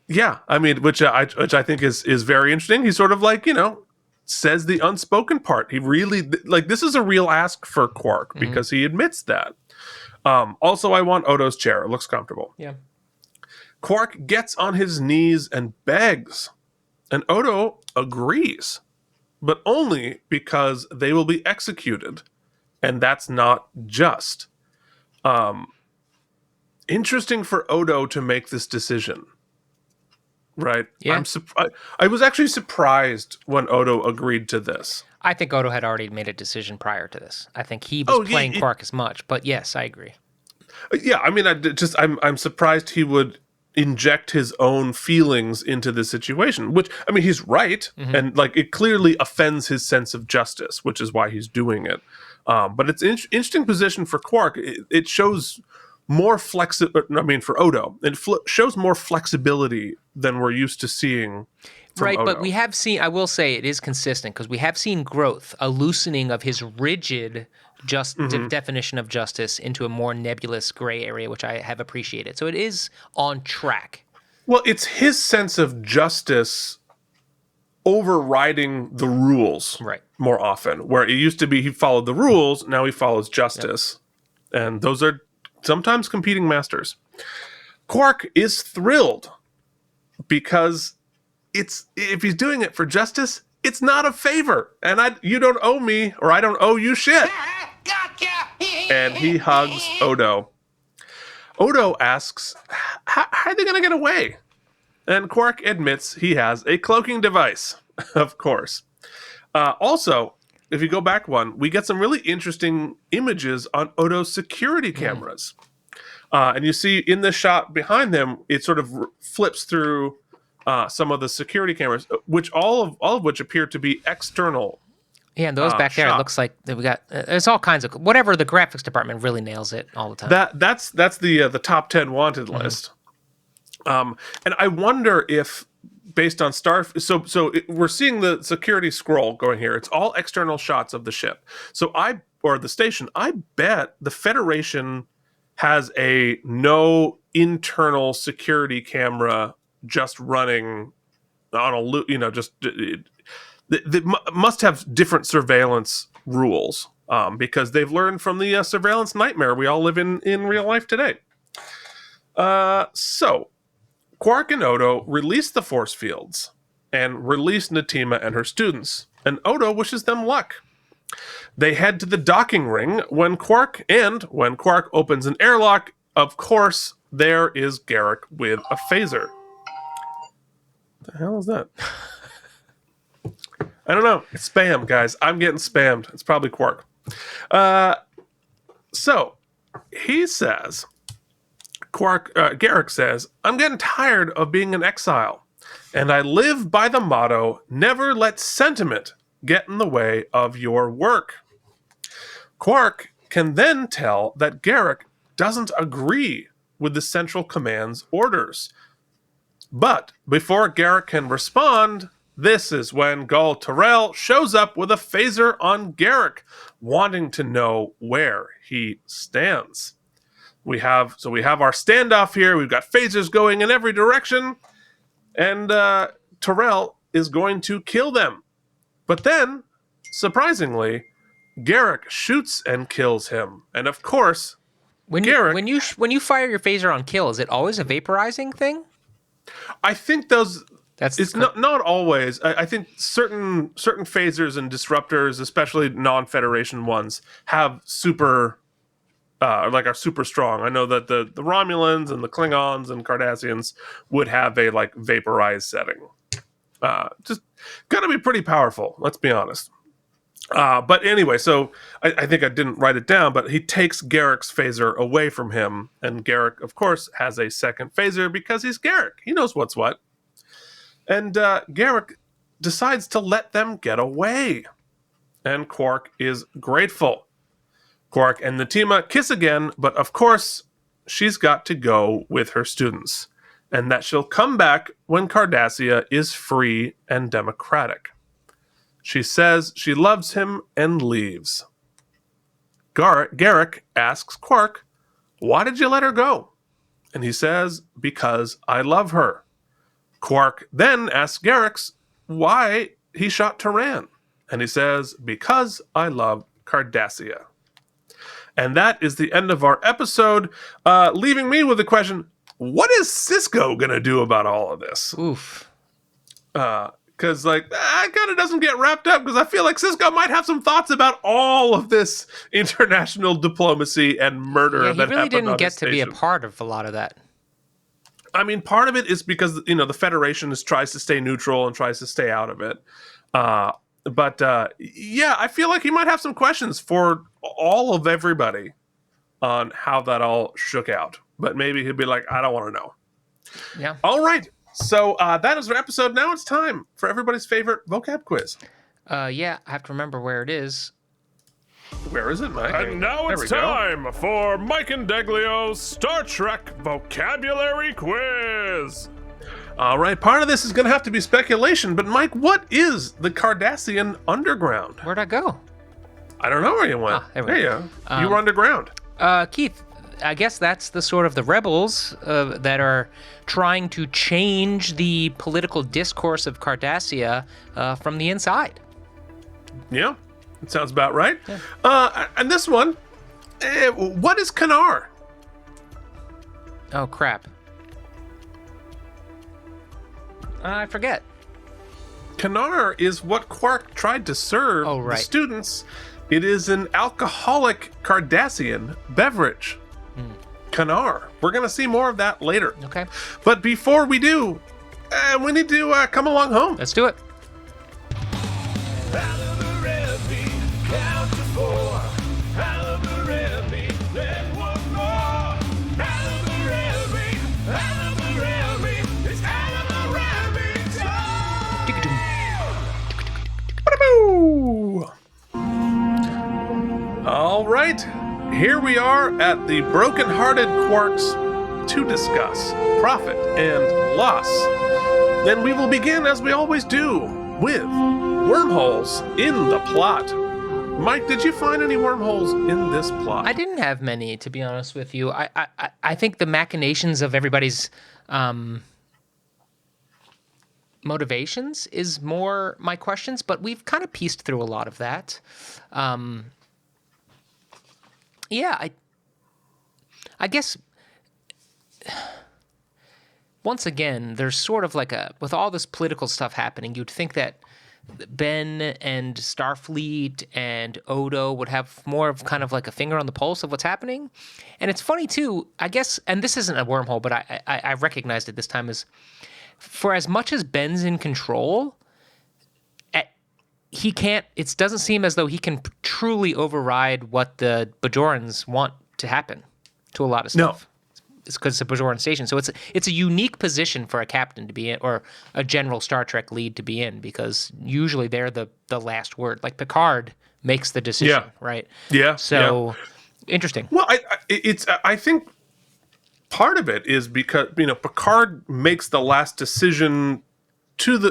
S1: yeah, I mean, which I think is very interesting. He's sort of like, says the unspoken part. He really, like, this is a real ask for Quark because he admits that. Also, I want Odo's chair. It looks comfortable.
S2: Yeah.
S1: Quark gets on his knees and begs, and Odo agrees, but only because they will be executed, and that's not just. Interesting for Odo to make this decision, right?
S2: Yeah.
S1: I was actually surprised when Odo agreed to this.
S2: I think Odo had already made a decision prior to this. I think he was playing Quark as much, but yes, I agree.
S1: Yeah, I mean, I'm surprised he would inject his own feelings into the situation, which, I mean, he's right, and like it clearly offends his sense of justice, which is why he's doing it. But it's an interesting position for Quark. It shows more for Odo, it shows more flexibility than we're used to seeing from
S2: Right,
S1: Odo.
S2: but we have seen, I will say it is consistent, because we have seen growth, a loosening of his rigid definition of justice into a more nebulous gray area, which I have appreciated. So it is on track.
S1: Well, it's his sense of justice overriding the rules more often, where it used to be he followed the rules, now he follows justice. Yep. And those are sometimes competing masters. Quark is thrilled because if he's doing it for justice, it's not a favor. And you don't owe me, or I don't owe you shit.
S4: Gotcha!
S1: And he hugs Odo. Odo asks, how are they going to get away? And Quark admits he has a cloaking device, of course. Also, if you go back one, we get some really interesting images on Odo's security cameras. And you see in the shot behind them, it sort of flips through some of the security cameras, which all of which appear to be external.
S2: Yeah, and those back there, it looks like we got. There's all kinds of whatever. The graphics department really nails it all the time.
S1: That's the top 10 wanted list. And I wonder if, based on we're seeing the security scroll going here. It's all external shots of the ship. Or the station. I bet the Federation has a no internal security camera just running on a loop. They must have different surveillance rules because they've learned from the surveillance nightmare we all live in real life today. So Quark and Odo release the force fields and release Natima and her students, and Odo wishes them luck. They head to the docking ring when Quark opens an airlock, of course, there is Garak with a phaser. What the hell is that? I don't know. It's spam, guys. I'm getting spammed. It's probably Quark. So he says, Garak says, I'm getting tired of being an exile, and I live by the motto, never let sentiment get in the way of your work. Quark can then tell that Garak doesn't agree with the Central Command's orders. But before Garak can respond, this is when Gul Tyrell shows up with a phaser on Garak, wanting to know where he stands. We have our standoff here. We've got phasers going in every direction, and Tyrell is going to kill them. But then, surprisingly, Garak shoots and kills him. And of course,
S2: when you fire your phaser on kill, is it always a vaporizing thing?
S1: I think not always. I think certain phasers and disruptors, especially non-Federation ones, have are super strong. I know that the Romulans and the Klingons and Cardassians would have a vaporized setting. Just gonna be pretty powerful. Let's be honest. But anyway, so I think I didn't write it down, but he takes Garak's phaser away from him, and Garak, of course, has a second phaser because he's Garak. He knows what's what. And Garak decides to let them get away. And Quark is grateful. Quark and Natima kiss again, but of course, she's got to go with her students, and that she'll come back when Cardassia is free and democratic. She says she loves him and leaves. Garak asks Quark, "Why did you let her go?" And he says, "Because I love her." Quark then asks Garak why he shot Turan. And he says, "Because I love Cardassia." And that is the end of our episode, leaving me with the question, what is Cisco going to do about all of this?
S2: Oof.
S1: Because, that kind of doesn't get wrapped up, because I feel like Cisco might have some thoughts about all of this international diplomacy and murder that
S2: he really didn't get to be a part of a lot of that.
S1: I mean, part of it is because, the Federation tries to stay neutral and tries to stay out of it. But I feel like he might have some questions for all of everybody on how that all shook out. But maybe he'll be like, I don't want to know.
S2: Yeah.
S1: All right. So that is our episode. Now it's time for everybody's favorite vocab quiz.
S2: I have to remember where it is.
S1: Where is it, Mike?
S3: And now it's time for Mike and Deglio's Star Trek Vocabulary Quiz.
S1: All right, part of this is going to have to be speculation, but Mike, what is the Cardassian underground?
S2: Where'd I go?
S1: I don't know where you went.
S2: There you go.
S1: You were underground.
S2: Keith, I guess that's the sort of the rebels that are trying to change the political discourse of Cardassia from the inside.
S1: Yeah, that sounds about right. Yeah. And this one, what is Kanar?
S2: Oh, crap. I forget.
S1: Kanar is what Quark tried to serve the students. It is an alcoholic Cardassian beverage. Kanar. We're going to see more of that later.
S2: Okay.
S1: But before we do, we need to come along home.
S2: Let's do it.
S3: AllamaEmmies, count to 4. AllamaEmmies, then one more. AllamaEmmies, it's AllamaEmmies time!
S1: All right. Here we are at the broken-hearted Quarks to discuss profit and loss. Then we will begin, as we always do, with wormholes in the plot. Mike, did you find any wormholes in this plot?
S2: I didn't have many, to be honest with you. I think the machinations of everybody's motivations is more my questions, but we've kind of pieced through a lot of that. I guess once again, there's sort of like with all this political stuff happening, you'd think that Ben and Starfleet and Odo would have more of kind of like a finger on the pulse of what's happening. And it's funny too, I guess, and this isn't a wormhole, but I recognized it this time, is for as much as Ben's in control, he can't, it doesn't seem as though he can truly override what the Bajorans want to happen to a lot of stuff. No. It's because it's a Bajoran station. So it's a unique position for a captain to be in, or a general Star Trek lead to be in, because usually they're the last word. Like Picard makes the decision, right?
S1: Yeah.
S2: So interesting.
S1: Well, I think part of it is because Picard makes the last decision to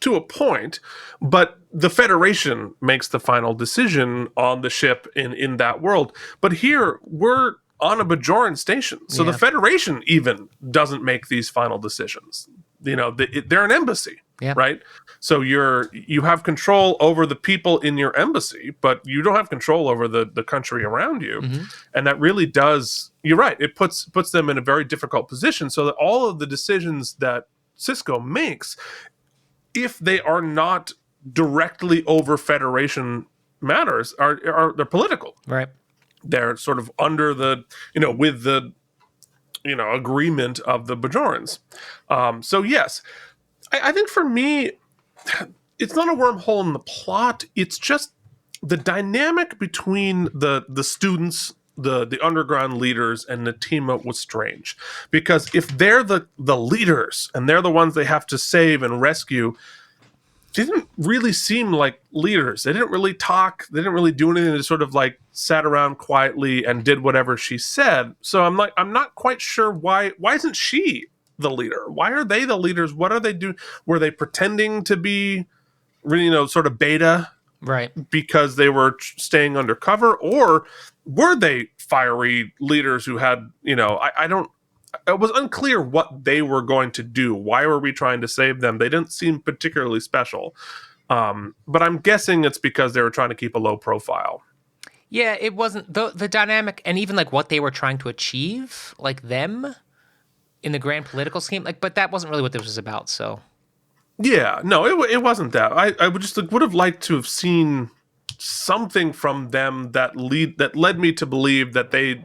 S1: a point, but the Federation makes the final decision on the ship in that world. But here we're on a Bajoran station, so the Federation even doesn't make these final decisions. They're an embassy, right? So you have control over the people in your embassy, but you don't have control over the country around you. Mm-hmm. And that really does, you're right, it puts them in a very difficult position, so that all of the decisions that Cisco makes, if they are not directly over Federation matters, they're political.
S2: Right.
S1: They're sort of under the, with the, agreement of the Bajorans. So yes, I think for me, it's not a wormhole in the plot. It's just the dynamic between the students, the underground leaders, and Natima was strange. Because if they're the leaders and they're the ones they have to save and rescue, didn't really seem like leaders. They didn't really talk. They didn't really do anything. They just sort of like sat around quietly and did whatever she said. So I'm not quite sure why isn't she the leader? Why are they the leaders? What are they doing? Were they pretending to be, sort of beta?
S2: Right.
S1: Because they were staying undercover, or were they fiery leaders who had, it was unclear what they were going to do. Why were we trying to save them? They didn't seem particularly special. But I'm guessing it's because they were trying to keep a low profile.
S2: Yeah, it wasn't the dynamic, and even like what they were trying to achieve, like them in the grand political scheme, but that wasn't really what this was about. So
S1: yeah, no, it wasn't that. I would have liked to have seen something from them that led me to believe that they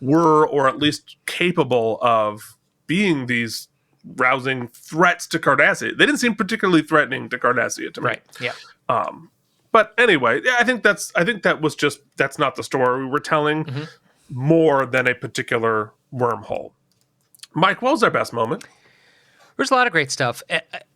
S1: were, or at least capable of being, these rousing threats to Cardassia. They didn't seem particularly threatening to Cardassia to me.
S2: Right. Yeah.
S1: But anyway, I think that's not the story we were telling, more than a particular wormhole. Mike, what was our best moment?
S2: There's a lot of great stuff.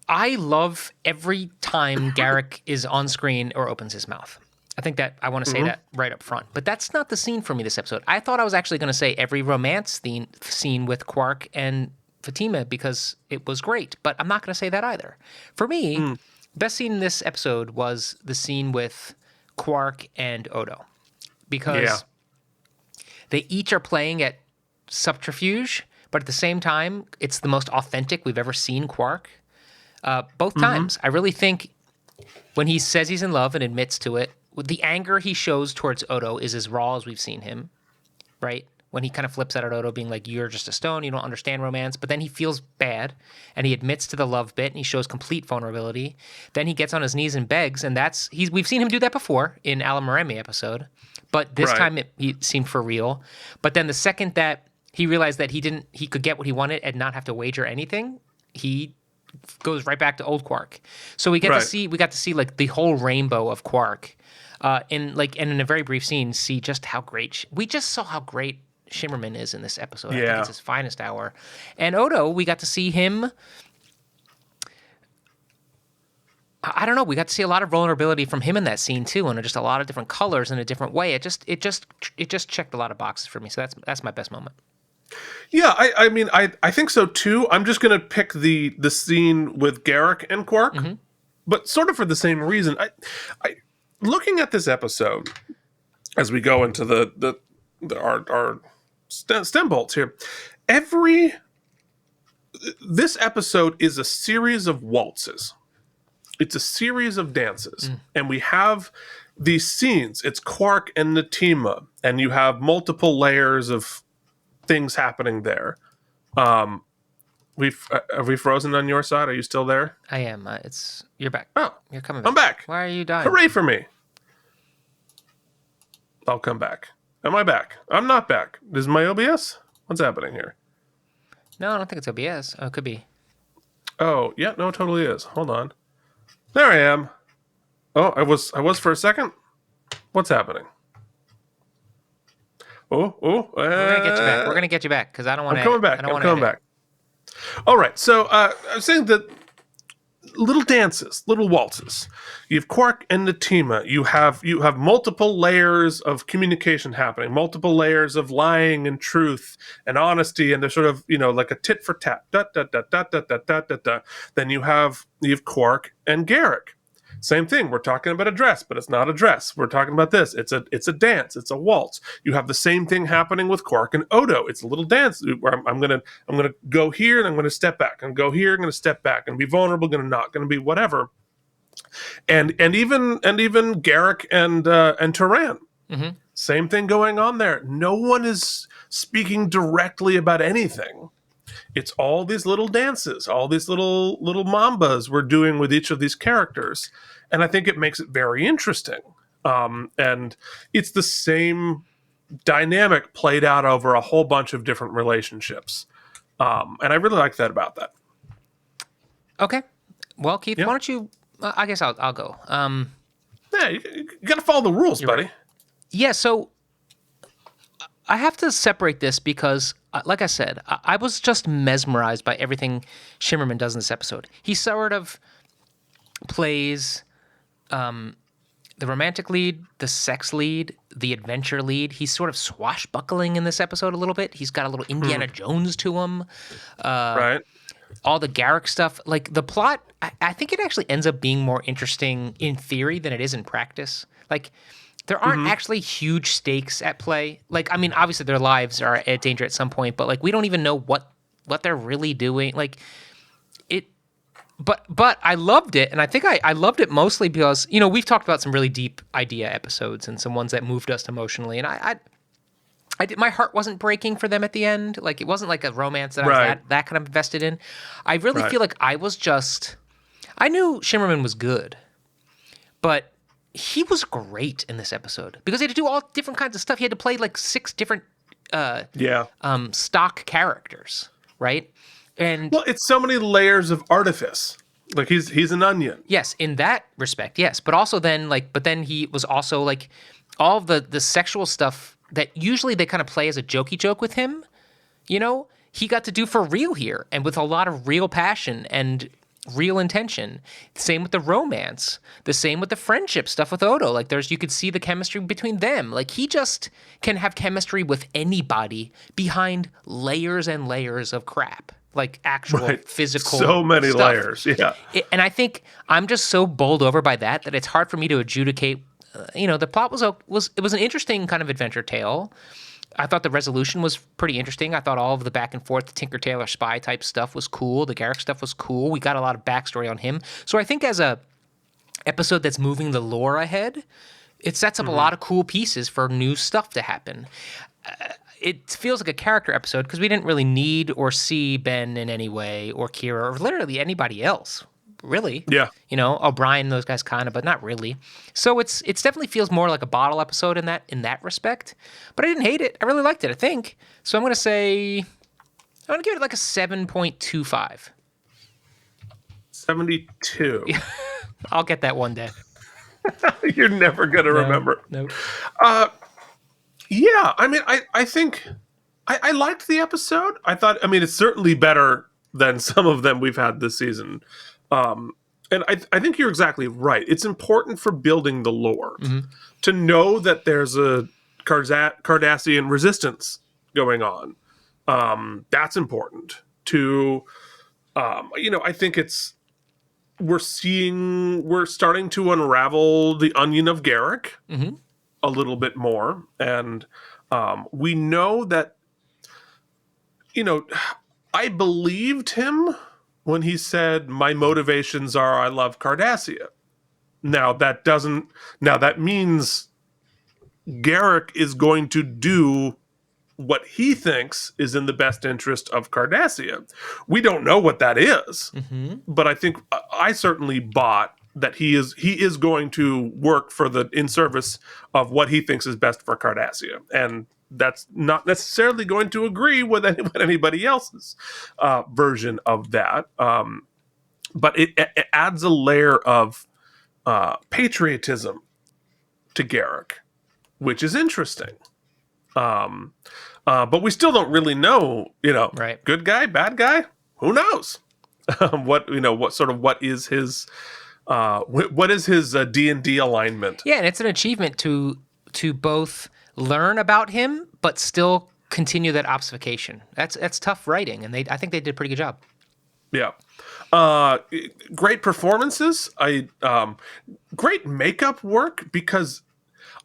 S2: I love every time Garak is on screen or opens his mouth. I think that I want to say that right up front. But that's not the scene for me this episode. I thought I was actually going to say every romance scene with Quark and Fatima, because it was great. But I'm not going to say that either. For me, the best scene in this episode was the scene with Quark and Odo. Because they each are playing at subterfuge, but at the same time, it's the most authentic we've ever seen Quark. Both times. I really think when he says he's in love and admits to it, the anger he shows towards Odo is as raw as we've seen him, right? When he kind of flips out at Odo, being like, you're just a stone, you don't understand romance. But then he feels bad, and he admits to the love bit, and he shows complete vulnerability. Then he gets on his knees and begs, and we've seen him do that before in AlamarEmmys episode, but this time he seemed for real. But then the second that he realized that he could get what he wanted and not have to wager anything, he goes right back to old Quark. So we got to see like the whole rainbow of Quark, and in a very brief scene, see just how great we just saw how great Shimmerman is in this episode. I think it's his finest hour. And Odo, we got to see him. I don't know. We got to see a lot of vulnerability from him in that scene too, and just a lot of different colors in a different way. It just checked a lot of boxes for me. So that's my best moment.
S1: Yeah, I think so too. I'm just going to pick the scene with Garak and Quark, but sort of for the same reason. I looking at this episode as we go into our stem bolts here. This episode is a series of waltzes. It's a series of dances, and we have these scenes. It's Quark and Natima, and you have multiple layers of things happening there. Are we frozen on your side? Are you still there?
S2: I am. You're back.
S1: Oh,
S2: you're coming back.
S1: I'm back.
S2: Why are you dying?
S1: Hooray for me! I'll come back. Am I back? I'm not back. Is my OBS? What's happening here?
S2: No, I don't think it's OBS. Oh, it could be.
S1: Oh, yeah, no, it totally is. Hold on. There I am. Oh, I was for a second. What's happening? We're
S2: gonna get you back. We're gonna get you back because I don't want to.
S1: I'm coming back. All right. So I was saying that little dances, little waltzes. You have Quark and Natima. You have multiple layers of communication happening, multiple layers of lying and truth and honesty, and they're sort of like a tit for tat. Then you have Quark and Garak. Same thing. We're talking about a dress, but it's not a dress. We're talking about this. It's a dance. It's a waltz. You have the same thing happening with Quark and Odo. It's a little dance where I'm gonna go here and I'm gonna step back. I'm gonna go here. I'm gonna step back and be vulnerable. Gonna be whatever. And even Garak and Turan. Same thing going on there. No one is speaking directly about anything. It's all these little dances, all these little mambas we're doing with each of these characters. And I think it makes it very interesting. And it's the same dynamic played out over a whole bunch of different relationships. And I really like that about that.
S2: Okay. Well, Keith, why don't you... I guess I'll go.
S1: You got to follow the rules, buddy.
S2: Right. Yeah, so I have to separate this because, like I said, I was just mesmerized by everything Shimmerman does in this episode. He sort of plays the romantic lead, the sex lead, the adventure lead. He's sort of swashbuckling in this episode a little bit. He's got a little Indiana Jones to him.
S1: Right.
S2: All the Garak stuff. Like, the plot, I think it actually ends up being more interesting in theory than it is in practice. Like, there aren't actually huge stakes at play. Like, I mean, obviously their lives are at danger at some point, but, like, we don't even know what they're really doing. Like, But I loved it, and I think I loved it mostly because, you know, we've talked about some really deep idea episodes and some ones that moved us emotionally, and I did, my heart wasn't breaking for them at the end. Like, it wasn't like a romance that I was that kind of invested in. I really feel like I knew Shimmerman was good, but he was great in this episode because he had to do all different kinds of stuff. He had to play like 6 different stock characters, right? And
S1: well, it's so many layers of artifice. Like, he's an onion.
S2: Yes, in that respect, yes. But also then, he was also like all of the sexual stuff that usually they kind of play as a jokey joke with him. You know, he got to do for real here, and with a lot of real passion and real intention. Same with the romance. The same with the friendship stuff with Odo. Like, you could see the chemistry between them. Like, he just can have chemistry with anybody behind layers and layers of crap. Like, actual physical
S1: so many
S2: stuff.
S1: layers, yeah.
S2: And I think I'm just so bowled over by that it's hard for me to adjudicate. The plot was an interesting kind of adventure tale. I thought the resolution was pretty interesting. I thought all of the back and forth, the Tinker Tailor spy type stuff was cool. The Garak stuff was cool. We got a lot of backstory on him. So I think as a episode that's moving the lore ahead, it sets up a lot of cool pieces for new stuff to happen. It feels like a character episode because we didn't really need or see Ben in any way, or Kira, or literally anybody else, really.
S1: Yeah.
S2: You know, O'Brien, those guys kind of, but not really. So it's definitely feels more like a bottle episode in that respect. But I didn't hate it. I really liked it, I think. So I'm going to give it like a 7.25.
S1: 72.
S2: I'll get that one day.
S1: You're never going to remember.
S2: Nope.
S1: Yeah, I mean, I think I liked the episode. I mean, it's certainly better than some of them we've had this season. And I think you're exactly right. It's important for building the lore to know that there's a Cardassian resistance going on. That's important to, I think we're starting to unravel the onion of Garak. A little bit more, and we know that, I believed him when he said my motivations are I love Cardassia. Now that means Garak is going to do what he thinks is in the best interest of Cardassia. We don't know what that is, but I think I certainly bought that he is going to work in service of what he thinks is best for Cardassia, and that's not necessarily going to agree with anybody else's version of that. But it adds a layer of patriotism to Garak, which is interesting. But we still don't really know, good guy, bad guy, who knows? What is his D&D alignment?
S2: Yeah, and it's an achievement to both learn about him but still continue that obfuscation. That's tough writing, and I think they did a pretty good job.
S1: Yeah. Great performances. Great makeup work, because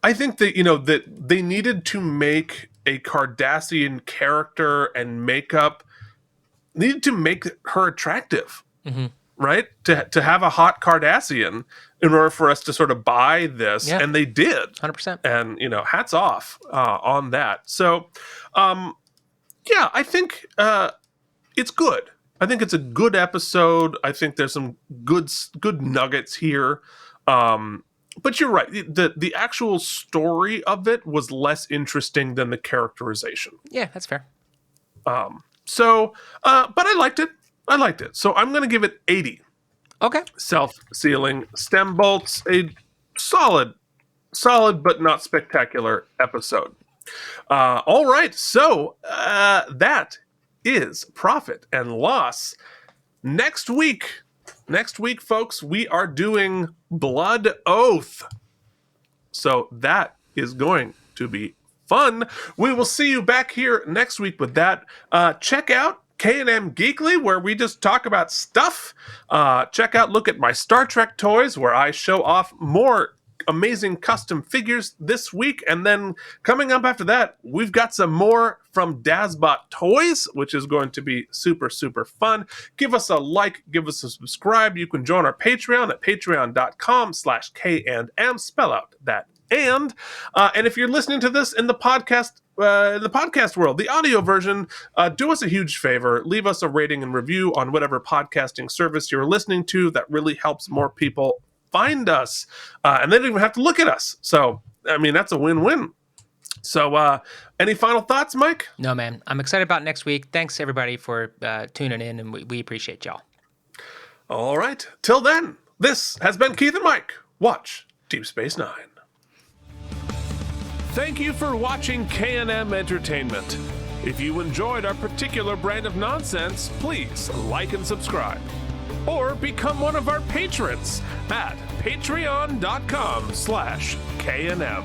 S1: I think that that they needed to make a Cardassian character, and makeup needed to make her attractive. Right? To have a hot Cardassian in order for us to sort of buy this. Yeah. And they did.
S2: 100%.
S1: And, hats off on that. So, I think it's good. I think it's a good episode. I think there's some good nuggets here. But you're right. The actual story of it was less interesting than the characterization.
S2: Yeah, that's fair.
S1: But I liked it. So I'm going to give it 80.
S2: Okay.
S1: Self-sealing stem bolts, a solid but not spectacular episode. All right, so that is Profit and Loss. Next week, Next week, folks, we are doing Blood Oath. So that is going to be fun. We will see you back here next week with that. Check out K&M Geekly, where we just talk about stuff. Look at my Star Trek toys, where I show off more amazing custom figures this week. And then coming up after that, we've got some more from Dazbot Toys, which is going to be super, super fun. Give us a like, give us a subscribe. You can join our Patreon at patreon.com/K&M. Spell out that and if you're listening to this in the podcast world, the audio version, do us a huge favor. Leave us a rating and review on whatever podcasting service you're listening to. That really helps more people find us. And they don't even have to look at us. So, I mean, that's a win-win. So, any final thoughts, Mike?
S2: No, man. I'm excited about next week. Thanks, everybody, for tuning in, and we appreciate y'all.
S1: All right. Till then, this has been Keith and Mike. Watch Deep Space Nine.
S3: Thank you for watching K&M Entertainment. If you enjoyed our particular brand of nonsense, please like and subscribe. Or become one of our patrons at patreon.com/K&M.